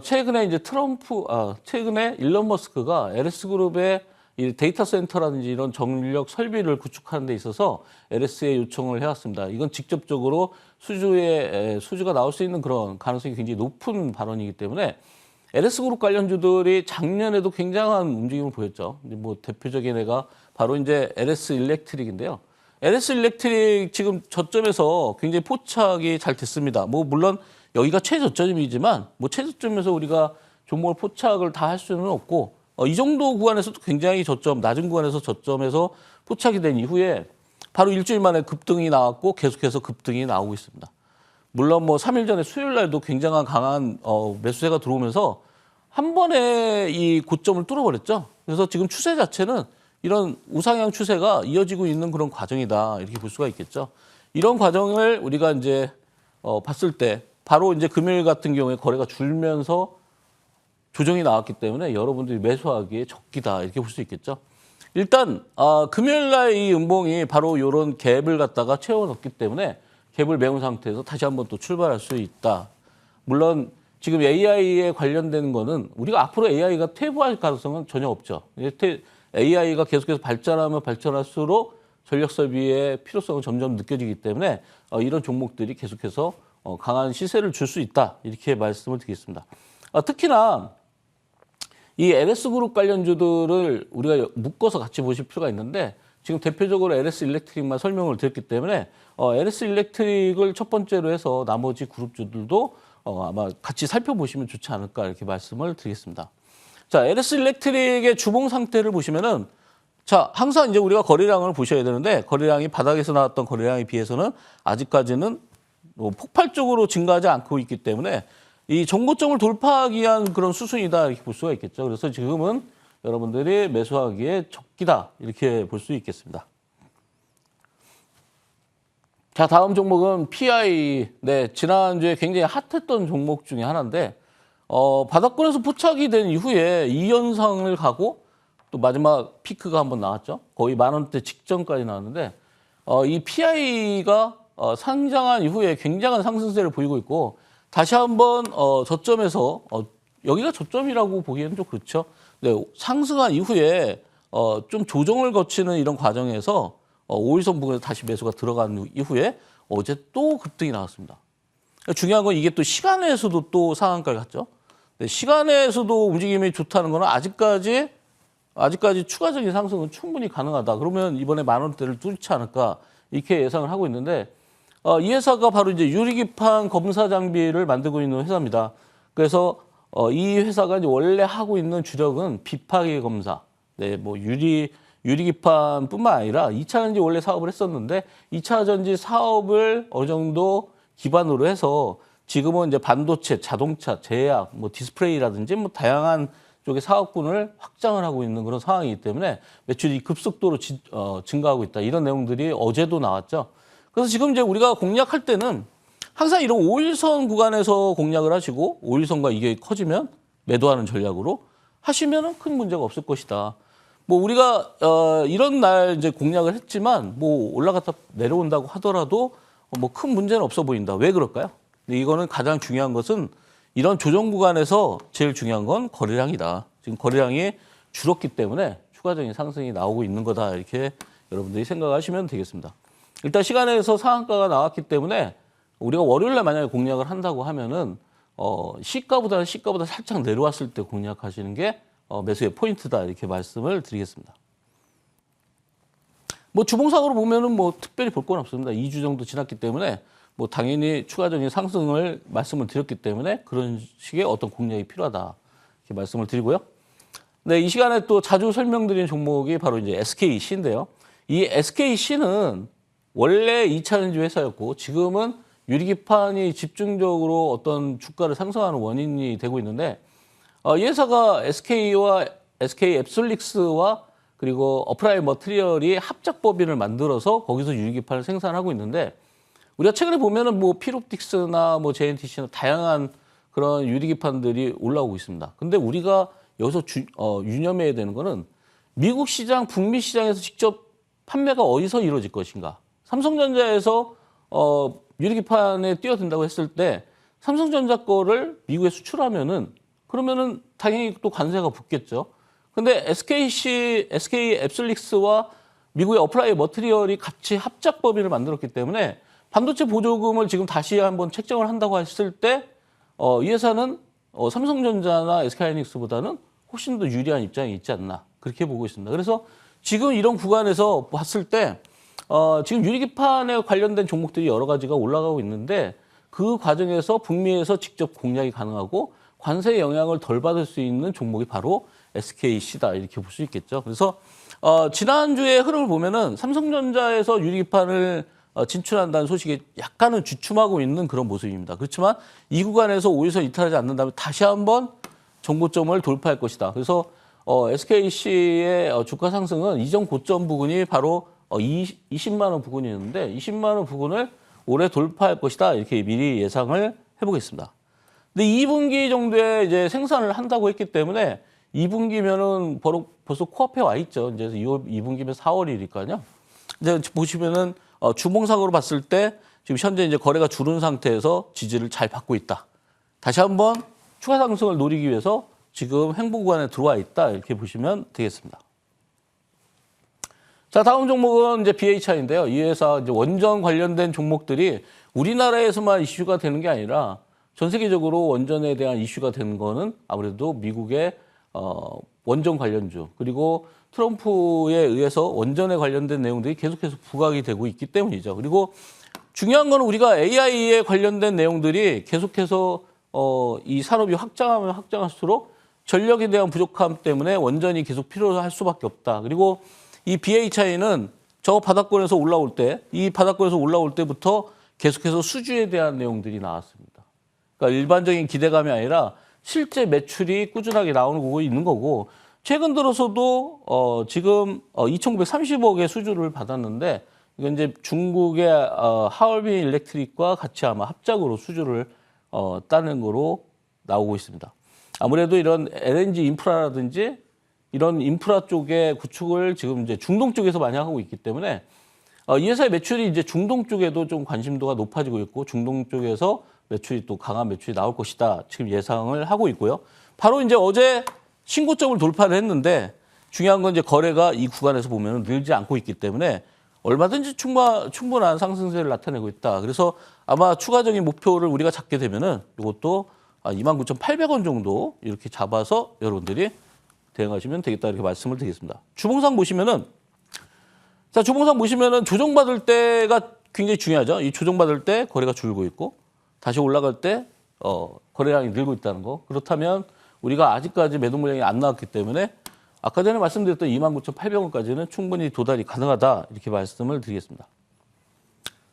최근에 이제 최근에 일론 머스크가 LS 그룹의 이 데이터 센터라든지 이런 전력 설비를 구축하는 데 있어서 LS에 요청을 해왔습니다. 이건 직접적으로 수주가 나올 수 있는 그런 가능성이 굉장히 높은 발언이기 때문에 LS 그룹 관련주들이 작년에도 굉장한 움직임을 보였죠. 뭐 대표적인 애가 바로 이제 LS 일렉트릭인데요. LS 일렉트릭 지금 저점에서 굉장히 포착이 잘 됐습니다. 뭐 물론 여기가 최저점이지만 뭐 최저점에서 우리가 종목을 포착을 다 할 수는 없고 이 정도 구간에서도 굉장히 낮은 구간에서 저점에서 포착이 된 이후에 바로 일주일 만에 급등이 나왔고 계속해서 급등이 나오고 있습니다. 물론 뭐 3일 전에 수요일 날도 굉장한 강한 매수세가 들어오면서 한 번에 이 고점을 뚫어버렸죠. 그래서 지금 추세 자체는 이런 우상향 추세가 이어지고 있는 그런 과정이다 이렇게 볼 수가 있겠죠. 이런 과정을 우리가 이제 봤을 때 바로 이제 금요일 같은 경우에 거래가 줄면서 조정이 나왔기 때문에 여러분들이 매수하기에 적기다 이렇게 볼 수 있겠죠. 일단 금요일 날 이 음봉이 바로 이런 갭을 갖다가 채워넣기 때문에 갭을 메운 상태에서 다시 한번 또 출발할 수 있다. 물론 지금 AI에 관련된 거는 우리가 앞으로 AI가 퇴보할 가능성은 전혀 없죠. AI가 계속해서 발전하면 발전할수록 전력 설비의 필요성은 점점 느껴지기 때문에 이런 종목들이 계속해서 강한 시세를 줄 수 있다 이렇게 말씀을 드리겠습니다. 특히나 이 LS 그룹 관련주들을 우리가 묶어서 같이 보실 필요가 있는데 지금 대표적으로 LS 일렉트릭만 설명을 드렸기 때문에 LS 일렉트릭을 첫 번째로 해서 나머지 그룹주들도 아마 같이 살펴보시면 좋지 않을까 이렇게 말씀을 드리겠습니다. 자, LS 일렉트릭의 주봉 상태를 보시면은 자, 항상 이제 우리가 거래량을 보셔야 되는데 거래량이 바닥에서 나왔던 거래량에 비해서는 아직까지는 폭발적으로 증가하지 않고 있기 때문에 이 정고점을 돌파하기 위한 그런 수순이다 이렇게 볼 수가 있겠죠. 그래서 지금은 여러분들이 매수하기에 적기다 이렇게 볼 수 있겠습니다. 자, 다음 종목은 PI. 네, 지난주에 굉장히 핫했던 종목 중에 하나인데 바닥권에서 포착이 된 이후에 2연상을 가고 또 마지막 피크가 한번 나왔죠. 거의 10,000원대 직전까지 나왔는데 이 PI가 상장한 이후에 굉장한 상승세를 보이고 있고 다시 한번 저점에서 여기가 저점이라고 보기에는 좀 그렇죠. 네, 상승한 이후에 좀 조정을 거치는 이런 과정에서 5일선 부근에서 다시 매수가 들어간 이후에 어제 또 급등이 나왔습니다. 중요한 건 이게 또 시간에서도 또 상한가를 갔죠. 네, 시간에서도 움직임이 좋다는 거는 아직까지 추가적인 상승은 충분히 가능하다. 그러면 이번에 10,000원대를 뚫지 않을까 이렇게 예상을 하고 있는데 이 회사가 바로 이제 유리기판 검사 장비를 만들고 있는 회사입니다. 그래서 이 회사가 이제 원래 하고 있는 주력은 비파기 검사, 네, 뭐 유리기판뿐만 아니라 2차 전지 원래 사업을 했었는데 2차 전지 사업을 어느 정도 기반으로 해서 지금은 이제 반도체, 자동차, 제약, 뭐 디스플레이라든지 뭐 다양한 쪽의 사업군을 확장을 하고 있는 그런 상황이기 때문에 매출이 급속도로 증가하고 있다. 이런 내용들이 어제도 나왔죠. 그래서 지금 이제 우리가 공략할 때는 항상 이런 5일선 구간에서 공략을 하시고 5일선과 이게 커지면 매도하는 전략으로 하시면은 큰 문제가 없을 것이다. 뭐 우리가 이런 날 이제 공략을 했지만 뭐 올라갔다 내려온다고 하더라도 뭐 큰 문제는 없어 보인다. 왜 그럴까요? 근데 이거는 가장 중요한 것은 이런 조정 구간에서 제일 중요한 건 거래량이다. 지금 거래량이 줄었기 때문에 추가적인 상승이 나오고 있는 거다. 이렇게 여러분들이 생각하시면 되겠습니다. 일단 시간에서 상한가가 나왔기 때문에 우리가 월요일날 만약에 공략을 한다고 하면은 시가보다 살짝 내려왔을 때 공략하시는 게 매수의 포인트다 이렇게 말씀을 드리겠습니다. 뭐 주봉상으로 보면은 뭐 특별히 볼 건 없습니다. 2주 정도 지났기 때문에 뭐 당연히 추가적인 상승을 말씀을 드렸기 때문에 그런 식의 어떤 공략이 필요하다 이렇게 말씀을 드리고요. 네, 이 시간에 또 자주 설명드린 종목이 바로 이제 SKC인데요. 이 SKC는 원래 2차 전지 회사였고 지금은 유리기판이 집중적으로 어떤 주가를 상승하는 원인이 되고 있는데 이 회사가 SK와 SK 앱솔릭스와 그리고 어프라이 머티리얼이 합작 법인을 만들어서 거기서 유리기판을 생산하고 있는데 우리가 최근에 보면은 뭐 필옵틱스나 뭐 JNTC나 다양한 그런 유리기판들이 올라오고 있습니다. 근데 우리가 여기서 유념해야 되는 거는 미국 시장, 북미 시장에서 직접 판매가 어디서 이루어질 것인가. 삼성전자에서 유리기판에 뛰어든다고 했을 때 삼성전자 거를 미국에 수출하면은 그러면은 당연히 또 관세가 붙겠죠. 근데 SK 앱솔릭스와 미국의 어플라이 머티리얼이 같이 합작 법인을 만들었기 때문에 반도체 보조금을 지금 다시 한번 책정을 한다고 했을 때 이 회사는 삼성전자나 SK하이닉스보다는 훨씬 더 유리한 입장이 있지 않나 그렇게 보고 있습니다. 그래서 지금 이런 구간에서 봤을 때 지금 유리기판에 관련된 종목들이 여러 가지가 올라가고 있는데 그 과정에서 북미에서 직접 공략이 가능하고 관세 영향을 덜 받을 수 있는 종목이 바로 SKC다 이렇게 볼 수 있겠죠. 그래서 지난주의 흐름을 보면은 삼성전자에서 유리기판을 진출한다는 소식이 약간은 주춤하고 있는 그런 모습입니다. 그렇지만 이 구간에서 5일선 이탈하지 않는다면 다시 한번 정고점을 돌파할 것이다. 그래서 SKC의 주가 상승은 이전 고점 부근이 바로 20만 원 부근이었는데 20만 원 부근을 올해 돌파할 것이다. 이렇게 미리 예상을 해보겠습니다. 근데 2분기 정도에 이제 생산을 한다고 했기 때문에 2분기면은 벌써 코앞에 와 있죠. 이제 2분기면 4월이니까요. 이제 보시면은 주봉상으로 봤을 때 지금 현재 이제 거래가 줄은 상태에서 지지를 잘 받고 있다. 다시 한번 추가 상승을 노리기 위해서 지금 횡보 구간에 들어와 있다. 이렇게 보시면 되겠습니다. 자, 다음 종목은 이제 BHI인데요. 이 회사 이제 원전 관련된 종목들이 우리나라에서만 이슈가 되는 게 아니라 전 세계적으로 원전에 대한 이슈가 되는 거는 아무래도 미국의 원전 관련주 그리고 트럼프에 의해서 원전에 관련된 내용들이 계속해서 부각이 되고 있기 때문이죠. 그리고 중요한 거는 우리가 AI에 관련된 내용들이 계속해서 이 산업이 확장하면 확장할수록 전력에 대한 부족함 때문에 원전이 계속 필요할 수밖에 없다. 그리고 이 BHI는 저 바닥권에서 올라올 때, 이 바닥권에서 올라올 때부터 계속해서 수주에 대한 내용들이 나왔습니다. 그러니까 일반적인 기대감이 아니라 실제 매출이 꾸준하게 나오고 있는 거고 최근 들어서도 지금 2,930억의 수주를 받았는데 이건 이제 중국의 하얼빈 일렉트릭과 같이 아마 합작으로 수주를 따는 거로 나오고 있습니다. 아무래도 이런 LNG 인프라라든지 이런 인프라 쪽의 구축을 지금 이제 중동 쪽에서 많이 하고 있기 때문에 이 회사의 매출이 이제 중동 쪽에도 좀 관심도가 높아지고 있고 중동 쪽에서 매출이 또 강한 매출이 나올 것이다. 지금 예상을 하고 있고요. 바로 이제 어제 신고점을 돌파를 했는데 중요한 건 이제 거래가 이 구간에서 보면 늘지 않고 있기 때문에 얼마든지 충분한 상승세를 나타내고 있다. 그래서 아마 추가적인 목표를 우리가 잡게 되면은 이것도 29,800원 정도 이렇게 잡아서 여러분들이 대응하시면 되겠다 이렇게 말씀을 드리겠습니다. 주봉상 보시면은 조정받을 때가 굉장히 중요하죠. 이 조정받을 때 거래가 줄고 있고 다시 올라갈 때 거래량이 늘고 있다는 거. 그렇다면 우리가 아직까지 매도 물량이 안 나왔기 때문에 아까 전에 말씀드렸던 29,800원까지는 충분히 도달이 가능하다 이렇게 말씀을 드리겠습니다.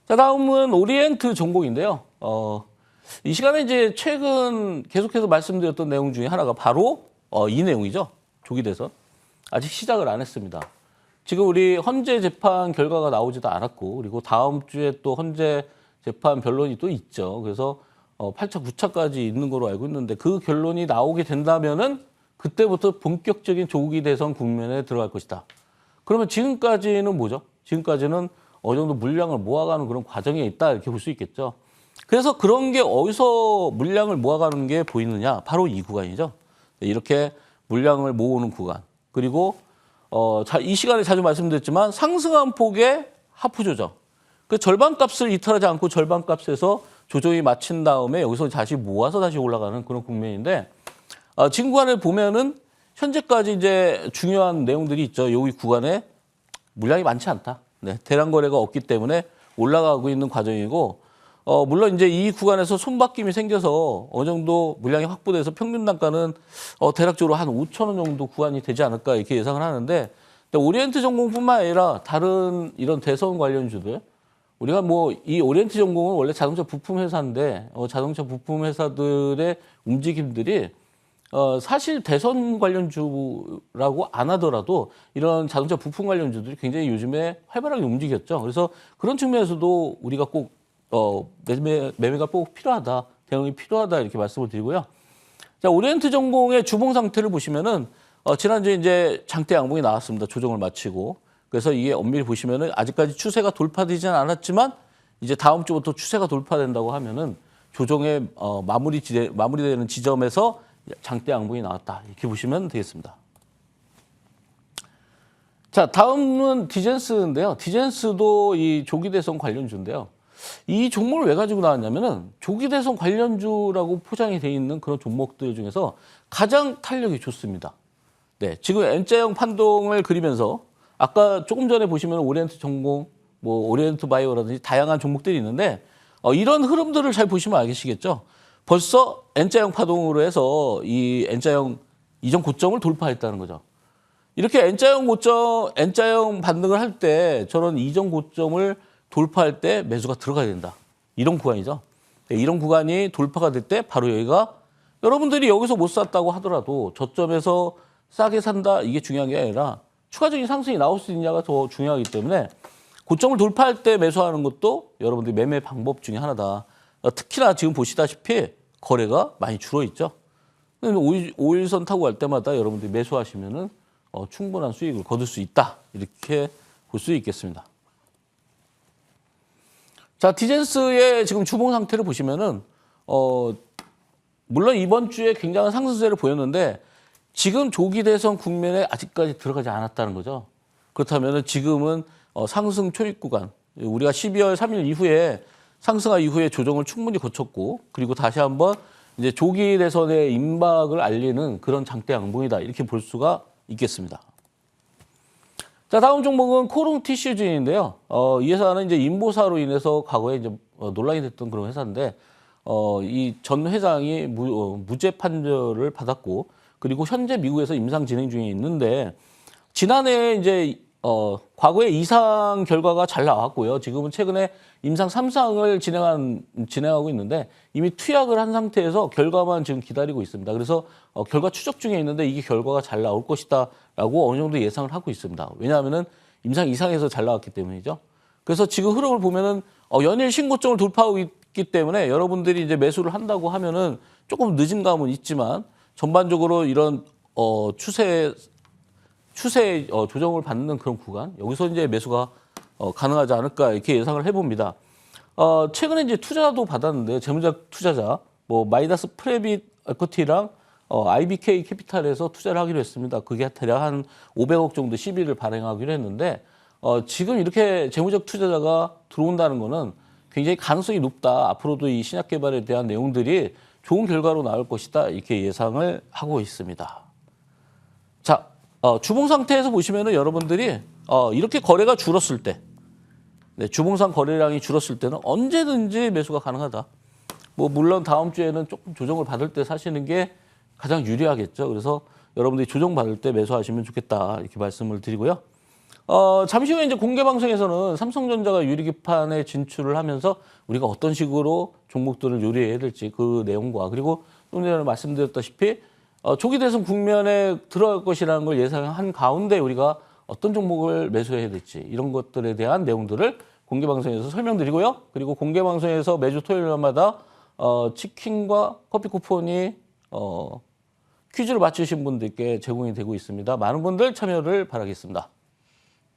자, 다음은 오리엔트 종목인데요. 이 시간에 이제 최근 계속해서 말씀드렸던 내용 중에 하나가 바로 이 내용이죠. 조기대선. 아직 시작을 안 했습니다. 지금 우리 헌재 재판 결과가 나오지도 않았고 그리고 다음 주에 또 헌재 재판 변론이 또 있죠. 그래서 8차, 9차까지 있는 걸로 알고 있는데 그 결론이 나오게 된다면은 그때부터 본격적인 조기 대선 국면에 들어갈 것이다. 그러면 지금까지는 뭐죠? 지금까지는 어느 정도 물량을 모아가는 그런 과정에 있다 이렇게 볼 수 있겠죠. 그래서 그런 게 어디서 물량을 모아가는 게 보이느냐? 바로 이 구간이죠. 이렇게 물량을 모으는 구간. 그리고 이 시간에 자주 말씀드렸지만 상승한 폭의 하프 조정. 그 절반값을 이탈하지 않고 절반값에서 조정이 마친 다음에 여기서 다시 모아서 다시 올라가는 그런 국면인데 지금 구간을 보면은 현재까지 이제 중요한 내용들이 있죠. 여기 구간에 물량이 많지 않다. 네, 대량 거래가 없기 때문에 올라가고 있는 과정이고 물론 이제 이 구간에서 손바뀜이 생겨서 어느 정도 물량이 확보돼서 평균 단가는 대략적으로 한 5,000원 정도 구간이 되지 않을까 이렇게 예상을 하는데 오리엔트 전공뿐만 아니라 다른 이런 대선 관련주들 우리가 뭐 이 오리엔트 전공은 원래 자동차 부품 회사인데 자동차 부품 회사들의 움직임들이 사실 대선 관련주라고 안 하더라도 이런 자동차 부품 관련주들이 굉장히 요즘에 활발하게 움직였죠. 그래서 그런 측면에서도 우리가 꼭 매매가 꼭 필요하다, 대응이 필요하다 이렇게 말씀을 드리고요. 자, 오리엔트 전공의 주봉 상태를 보시면은 지난주에 이제 장대 양봉이 나왔습니다. 조정을 마치고. 그래서 이게 엄밀히 보시면은 아직까지 추세가 돌파되지는 않았지만 이제 다음 주부터 추세가 돌파된다고 하면은 조정의 마무리되는 지점에서 장대 양봉이 나왔다. 이렇게 보시면 되겠습니다. 자, 다음은 디젠스인데요. 디젠스도 이 조기대선 관련주인데요. 이 종목을 왜 가지고 나왔냐면은 조기대선 관련주라고 포장이 돼 있는 그런 종목들 중에서 가장 탄력이 좋습니다. 네, 지금 N자형 판동을 그리면서 아까 조금 전에 보시면 오리엔트 전공, 뭐 오리엔트 바이오라든지 다양한 종목들이 있는데 이런 흐름들을 잘 보시면 알겠시겠죠. 벌써 N자형 파동으로 해서 이 N자형 이전 고점을 돌파했다는 거죠. 이렇게 N자형 반등을 할 때 저런 이전 고점을 돌파할 때 매수가 들어가야 된다. 이런 구간이죠. 네, 이런 구간이 돌파가 될 때 바로 여기가 여러분들이 여기서 못 샀다고 하더라도 저점에서 싸게 산다 이게 중요한 게 아니라 추가적인 상승이 나올 수 있냐가 더 중요하기 때문에 고점을 돌파할 때 매수하는 것도 여러분들이 매매 방법 중에 하나다. 특히나 지금 보시다시피 거래가 많이 줄어 있죠. 5일선 타고 갈 때마다 여러분들이 매수하시면은 충분한 수익을 거둘 수 있다. 이렇게 볼 수 있겠습니다. 자, 디젠스의 지금 주봉 상태를 보시면은 물론 이번 주에 굉장한 상승세를 보였는데 지금 조기 대선 국면에 아직까지 들어가지 않았다는 거죠. 그렇다면은 지금은 상승 초입 구간, 우리가 12월 3일 이후에 상승하 이후에 조정을 충분히 거쳤고 그리고 다시 한번 이제 조기 대선의 임박을 알리는 그런 장대 양봉이다. 이렇게 볼 수가 있겠습니다. 자, 다음 종목은 코롱 티슈즈인데요. 이 회사는 이제 인보사로 인해서 과거에 이제 논란이 됐던 그런 회사인데 이 전 회장이 무죄 판결을 받았고 그리고 현재 미국에서 임상 진행 중에 있는데 지난해 이제 과거에 2상 결과가 잘 나왔고요. 지금은 최근에 임상 3상을 진행하고 있는데 이미 투약을 한 상태에서 결과만 지금 기다리고 있습니다. 그래서 결과 추적 중에 있는데 이게 결과가 잘 나올 것이다라고 어느 정도 예상을 하고 있습니다. 왜냐하면은 임상 2상에서 잘 나왔기 때문이죠. 그래서 지금 흐름을 보면은 연일 신고점을 돌파하고 있기 때문에 여러분들이 이제 매수를 한다고 하면은 조금 늦은 감은 있지만 전반적으로 이런 추세 조정을 받는 그런 구간 여기서 이제 매수가 가능하지 않을까 이렇게 예상을 해봅니다. 최근에 이제 투자도 받았는데 재무적 투자자 뭐 마이다스 프레빗 에쿼티랑 IBK 캐피탈에서 투자를 하기로 했습니다. 그게 대략 한 500억 정도 시비를 발행하기로 했는데 지금 이렇게 재무적 투자자가 들어온다는 거는 굉장히 가능성이 높다. 앞으로도 이 신약 개발에 대한 내용들이 좋은 결과로 나올 것이다. 이렇게 예상을 하고 있습니다. 자, 주봉 상태에서 보시면은 여러분들이 이렇게 거래가 줄었을 때, 네, 주봉상 거래량이 줄었을 때는 언제든지 매수가 가능하다. 뭐 물론 다음 주에는 조금 조정을 받을 때 사시는 게 가장 유리하겠죠. 그래서 여러분들이 조정 받을 때 매수하시면 좋겠다 이렇게 말씀을 드리고요. 잠시 후에 이제 공개 방송에서는 삼성전자가 유리기판에 진출을 하면서 우리가 어떤 식으로 종목들을 요리해야 될지 그 내용과 그리고 좀 전에 말씀드렸다시피 조기 대선 국면에 들어갈 것이라는 걸 예상한 가운데 우리가 어떤 종목을 매수해야 될지 이런 것들에 대한 내용들을 공개 방송에서 설명드리고요. 그리고 공개 방송에서 매주 토요일마다 치킨과 커피 쿠폰이 퀴즈를 맞추신 분들께 제공이 되고 있습니다. 많은 분들 참여를 바라겠습니다.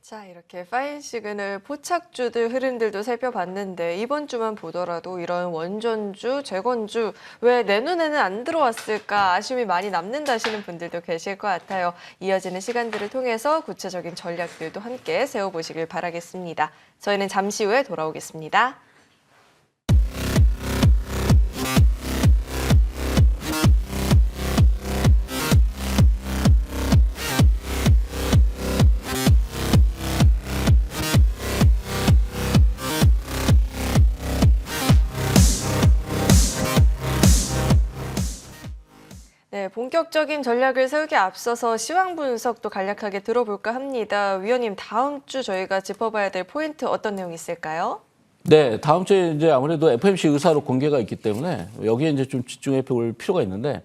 자, 이렇게 파인 시그널 포착주들 흐름들도 살펴봤는데 이번 주만 보더라도 이런 원전주, 재건주 왜 내 눈에는 안 들어왔을까 아쉬움이 많이 남는다 하시는 분들도 계실 것 같아요. 이어지는 시간들을 통해서 구체적인 전략들도 함께 세워보시길 바라겠습니다. 저희는 잠시 후에 돌아오겠습니다. 네, 본격적인 전략을 세우기에 앞서서 시황 분석도 간략하게 들어볼까 합니다. 위원님, 다음 주 저희가 짚어봐야 될 포인트 어떤 내용 있을까요? 네, 다음 주에 이제 아무래도 FOMC 의사로 공개가 있기 때문에 여기에 이제 좀 집중해 볼 필요가 있는데,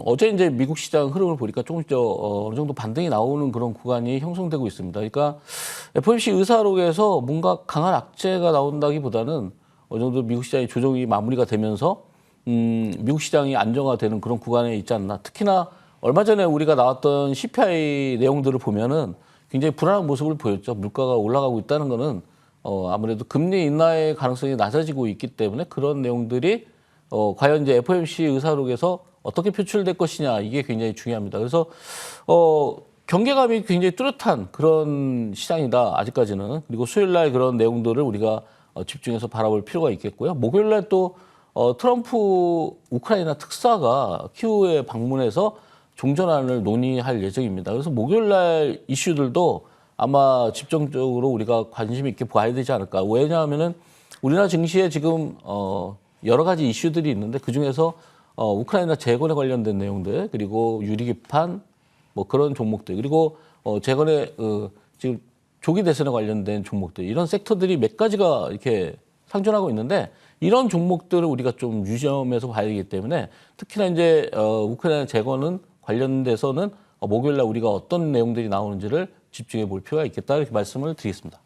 어제 이제 미국 시장 흐름을 보니까 조금씩 어느 정도 반등이 나오는 그런 구간이 형성되고 있습니다. 그러니까 FOMC 의사록에서 뭔가 강한 악재가 나온다기보다는 어느 정도 미국 시장의 조정이 마무리가 되면서 미국 시장이 안정화되는 그런 구간에 있지 않나. 특히나 얼마 전에 우리가 나왔던 CPI 내용들을 보면은 굉장히 불안한 모습을 보였죠. 물가가 올라가고 있다는 거는 아무래도 금리 인하의 가능성이 낮아지고 있기 때문에 그런 내용들이 과연 이제 FOMC 의사록에서 어떻게 표출될 것이냐 이게 굉장히 중요합니다. 그래서 경계감이 굉장히 뚜렷한 그런 시장이다 아직까지는. 그리고 수요일 날 그런 내용들을 우리가 집중해서 바라볼 필요가 있겠고요. 목요일 날 또 트럼프 우크라이나 특사가 키우에 방문해서 종전안을 논의할 예정입니다. 그래서 목요일 날 이슈들도 아마 집중적으로 우리가 관심 있게 봐야 되지 않을까. 왜냐하면은 우리나라 증시에 지금 여러 가지 이슈들이 있는데 그중에서 우크라이나 재건에 관련된 내용들, 그리고 유리기판 뭐 그런 종목들, 그리고 재건에 지금 조기 대선에 관련된 종목들, 이런 섹터들이 몇 가지가 이렇게 상존하고 있는데 이런 종목들을 우리가 좀 유념해서 봐야 되기 때문에 특히나 이제 우크라이나 재건은 관련돼서는 목요일 날 우리가 어떤 내용들이 나오는지를 집중해 볼 필요가 있겠다 이렇게 말씀을 드리겠습니다.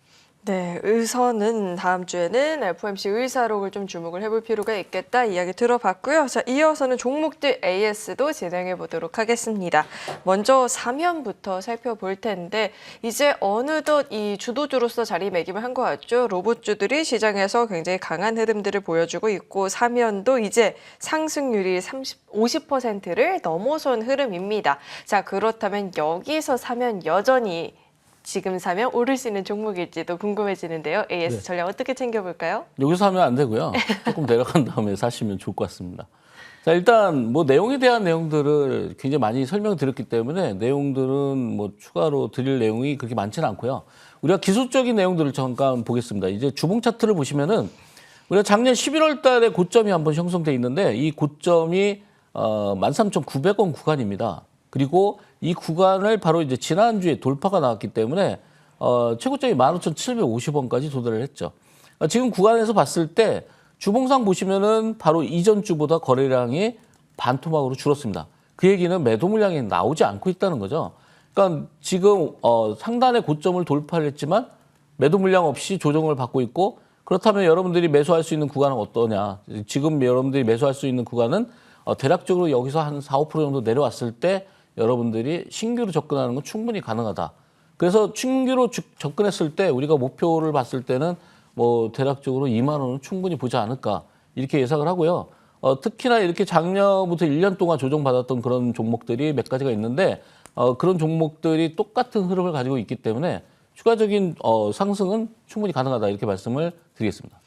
네, 의선은 다음 주에는 FOMC 의사록을 좀 주목을 해볼 필요가 있겠다 이야기 들어봤고요. 자, 이어서는 종목들 AS도 진행해 보도록 하겠습니다. 먼저 사면부터 살펴볼 텐데 이제 어느덧 이 주도주로서 자리매김을 한 것 같죠. 로봇주들이 시장에서 굉장히 강한 흐름들을 보여주고 있고 사면도 이제 상승률이 50%를 넘어선 흐름입니다. 자, 그렇다면 여기서 사면 여전히 지금 사면 오를 수 있는 종목일지도 궁금해지는데요. AS 네. 전략 어떻게 챙겨볼까요? 여기서 하면 안 되고요. 조금 내려간 다음에 사시면 좋을 것 같습니다. 자, 일단 뭐 내용에 대한 내용들을 굉장히 많이 설명드렸기 때문에 내용들은 뭐 추가로 드릴 내용이 그렇게 많지는 않고요. 우리가 기술적인 내용들을 잠깐 보겠습니다. 이제 주봉 차트를 보시면은 우리가 작년 11월 달에 고점이 한번 형성돼 있는데 이 고점이 13,900원 구간입니다. 그리고 이 구간을 바로 이제 지난주에 돌파가 나왔기 때문에 최고점이 15,750원까지 도달을 했죠. 지금 구간에서 봤을 때 주봉상 보시면은 바로 이전 주보다 거래량이 반토막으로 줄었습니다. 그 얘기는 매도 물량이 나오지 않고 있다는 거죠. 그러니까 지금 상단의 고점을 돌파를 했지만 매도 물량 없이 조정을 받고 있고, 그렇다면 여러분들이 매수할 수 있는 구간은 어떠냐. 지금 여러분들이 매수할 수 있는 구간은 대략적으로 여기서 한 4, 5% 정도 내려왔을 때 여러분들이 신규로 접근하는 건 충분히 가능하다. 그래서 신규로 접근했을 때 우리가 목표를 봤을 때는 뭐 대략적으로 2만 원은 충분히 보지 않을까 이렇게 예상을 하고요. 특히나 이렇게 작년부터 1년 동안 조정받았던 그런 종목들이 몇 가지가 있는데 그런 종목들이 똑같은 흐름을 가지고 있기 때문에 추가적인 상승은 충분히 가능하다 이렇게 말씀을 드리겠습니다.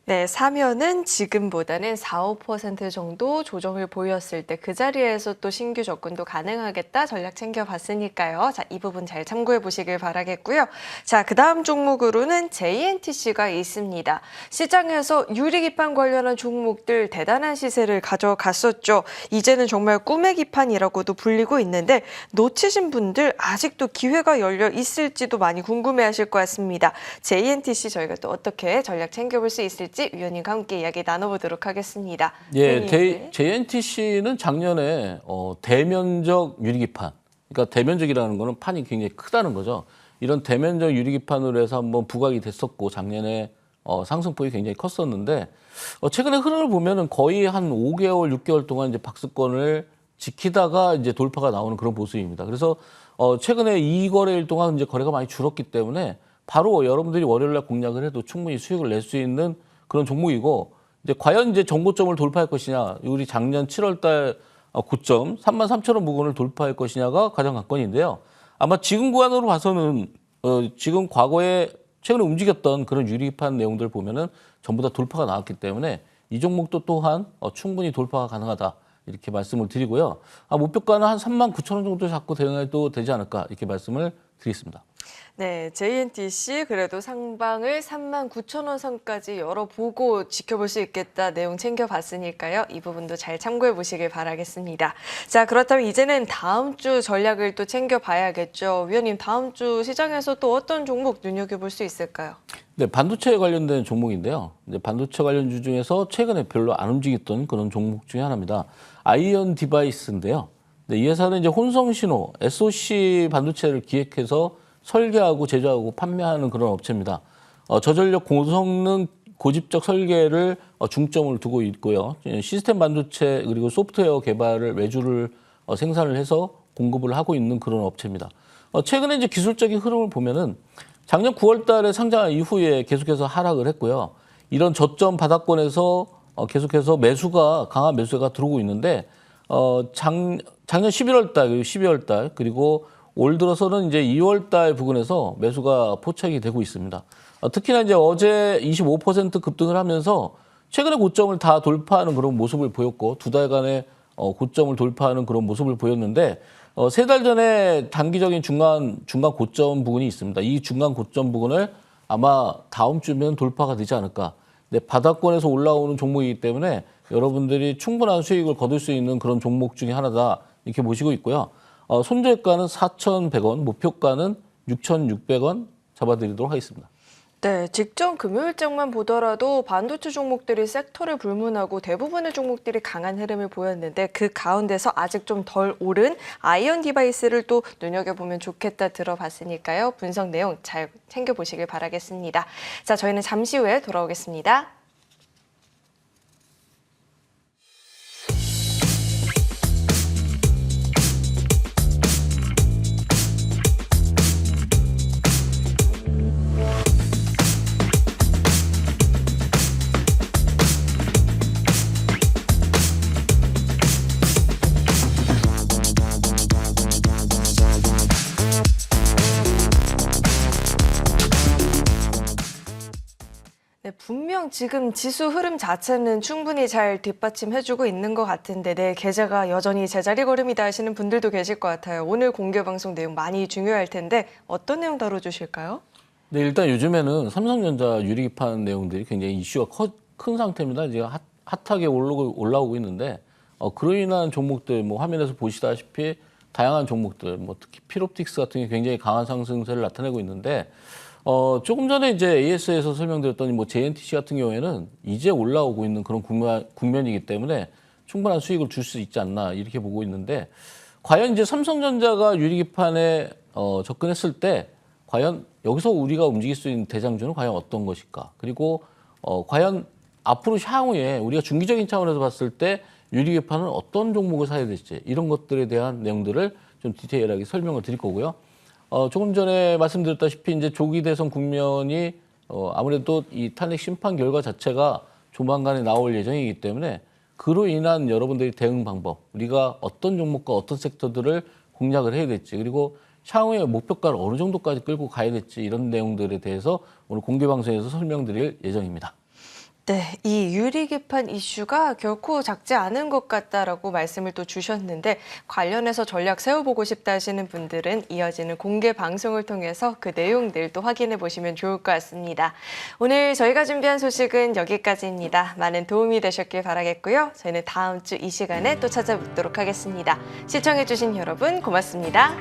네, 사면은 지금보다는 4, 5% 정도 조정을 보였을 때 그 자리에서 또 신규 접근도 가능하겠다 전략 챙겨봤으니까요. 자, 이 부분 잘 참고해 보시길 바라겠고요. 자, 그 다음 종목으로는 JNTC가 있습니다. 시장에서 유리기판 관련한 종목들 대단한 시세를 가져갔었죠. 이제는 정말 꿈의 기판이라고도 불리고 있는데 놓치신 분들 아직도 기회가 열려 있을지도 많이 궁금해하실 것 같습니다. JNTC 저희가 또 어떻게 전략 챙겨볼 수 있을지 위원님과 함께 이야기 나눠보도록 하겠습니다. 예, JNTC는 작년에 대면적 유리기판, 그러니까 대면적이라는 거는 판이 굉장히 크다는 거죠. 이런 대면적 유리기판으로 해서 한번 부각이 됐었고 작년에 상승폭이 굉장히 컸었는데 최근에 흐름을 보면은 거의 한 5개월, 6개월 동안 이제 박스권을 지키다가 이제 돌파가 나오는 그런 모습입니다. 그래서 최근에 2거래일 동안 이제 거래가 많이 줄었기 때문에 바로 여러분들이 월요일날 공략을 해도 충분히 수익을 낼 수 있는 그런 종목이고, 이제 과연 이제 정고점을 돌파할 것이냐, 우리 작년 7월달 고점 33,000원 부근을 돌파할 것이냐가 가장 관건인데요. 아마 지금 구간으로 봐서는 지금 과거에 최근에 움직였던 그런 유리판 내용들 보면은 전부 다 돌파가 나왔기 때문에 이 종목도 또한 충분히 돌파가 가능하다 이렇게 말씀을 드리고요. 목표가는 한 39,000원 정도 잡고 대응해도 되지 않을까 이렇게 말씀을 드리겠습니다. 네, JNTC 그래도 상방을 39,000원 선까지 열어보고 지켜볼 수 있겠다 내용 챙겨봤으니까요. 이 부분도 잘 참고해 보시길 바라겠습니다. 자, 그렇다면 이제는 다음 주 전략을 또 챙겨봐야겠죠. 위원님, 다음 주 시장에서 또 어떤 종목 눈여겨볼 수 있을까요? 네, 반도체에 관련된 종목인데요. 이제 반도체 관련주 중에서 최근에 별로 안 움직였던 그런 종목 중에 하나입니다. 아이언 디바이스인데요. 네, 이 회사는 이제 혼성 신호, SoC 반도체를 기획해서 설계하고 제조하고 판매하는 그런 업체입니다. 저전력 고성능 고집적 설계를 중점을 두고 있고요. 시스템 반도체 그리고 소프트웨어 개발을 외주를 생산을 해서 공급을 하고 있는 그런 업체입니다. 최근에 이제 기술적인 흐름을 보면은 작년 9월 달에 상장한 이후에 계속해서 하락을 했고요. 이런 저점 바닥권에서 계속해서 강한 매수가 들어오고 있는데 작년 11월 달 그리고 12월 달 그리고 올 들어서는 이제 2월 달 부근에서 매수가 포착이 되고 있습니다. 특히나 이제 어제 25% 급등을 하면서 최근에 고점을 다 돌파하는 그런 모습을 보였고 두 달간의 고점을 돌파하는 그런 모습을 보였는데 세 달 전에 단기적인 중간 고점 부근이 있습니다. 이 중간 고점 부근을 아마 다음 주면 돌파가 되지 않을까. 네, 바닥권에서 올라오는 종목이기 때문에 여러분들이 충분한 수익을 거둘 수 있는 그런 종목 중에 하나다 이렇게 보시고 있고요. 손절가는 4,100원, 목표가는 6,600원 잡아드리도록 하겠습니다. 네, 직전 금요일장만 보더라도 반도체 종목들이 섹터를 불문하고 대부분의 종목들이 강한 흐름을 보였는데 그 가운데서 아직 좀 덜 오른 아이언 디바이스를 또 눈여겨보면 좋겠다 들어봤으니까요. 분석 내용 잘 챙겨보시길 바라겠습니다. 자, 저희는 잠시 후에 돌아오겠습니다. 네, 분명 지금 지수 흐름 자체는 충분히 잘 뒷받침해주고 있는 것 같은데 네, 계좌가 여전히 제자리 걸음이다 하시는 분들도 계실 것 같아요. 오늘 공개 방송 내용 많이 중요할 텐데 어떤 내용 다뤄주실까요? 네, 일단 요즘에는 삼성전자 유리기판 내용들이 굉장히 이슈가 큰 상태입니다. 이제 핫하게 올라오고 있는데 그로 인한 종목들 뭐 화면에서 보시다시피 다양한 종목들 뭐 특히 필옵틱스 같은 게 굉장히 강한 상승세를 나타내고 있는데 조금 전에 이제 AS에서 설명드렸던 뭐 JNTC 같은 경우에는 이제 올라오고 있는 그런 국면이기 때문에 충분한 수익을 줄 수 있지 않나 이렇게 보고 있는데 과연 이제 삼성전자가 유리기판에 접근했을 때 과연 여기서 우리가 움직일 수 있는 대장주는 과연 어떤 것일까? 그리고 과연 앞으로 향후에 우리가 중기적인 차원에서 봤을 때 유리기판은 어떤 종목을 사야 될지 이런 것들에 대한 내용들을 좀 디테일하게 설명을 드릴 거고요. 조금 전에 말씀드렸다시피 이제 조기 대선 국면이 아무래도 이 탄핵 심판 결과 자체가 조만간에 나올 예정이기 때문에 그로 인한 여러분들의 대응 방법, 우리가 어떤 종목과 어떤 섹터들을 공략을 해야 될지 그리고 향후에 목표가를 어느 정도까지 끌고 가야 될지 이런 내용들에 대해서 오늘 공개 방송에서 설명드릴 예정입니다. 네, 이 유리기판 이슈가 결코 작지 않은 것 같다라고 말씀을 또 주셨는데 관련해서 전략 세워보고 싶다 하시는 분들은 이어지는 공개 방송을 통해서 그 내용들도 확인해 보시면 좋을 것 같습니다. 오늘 저희가 준비한 소식은 여기까지입니다. 많은 도움이 되셨길 바라겠고요. 저희는 다음 주 이 시간에 또 찾아뵙도록 하겠습니다. 시청해 주신 여러분 고맙습니다.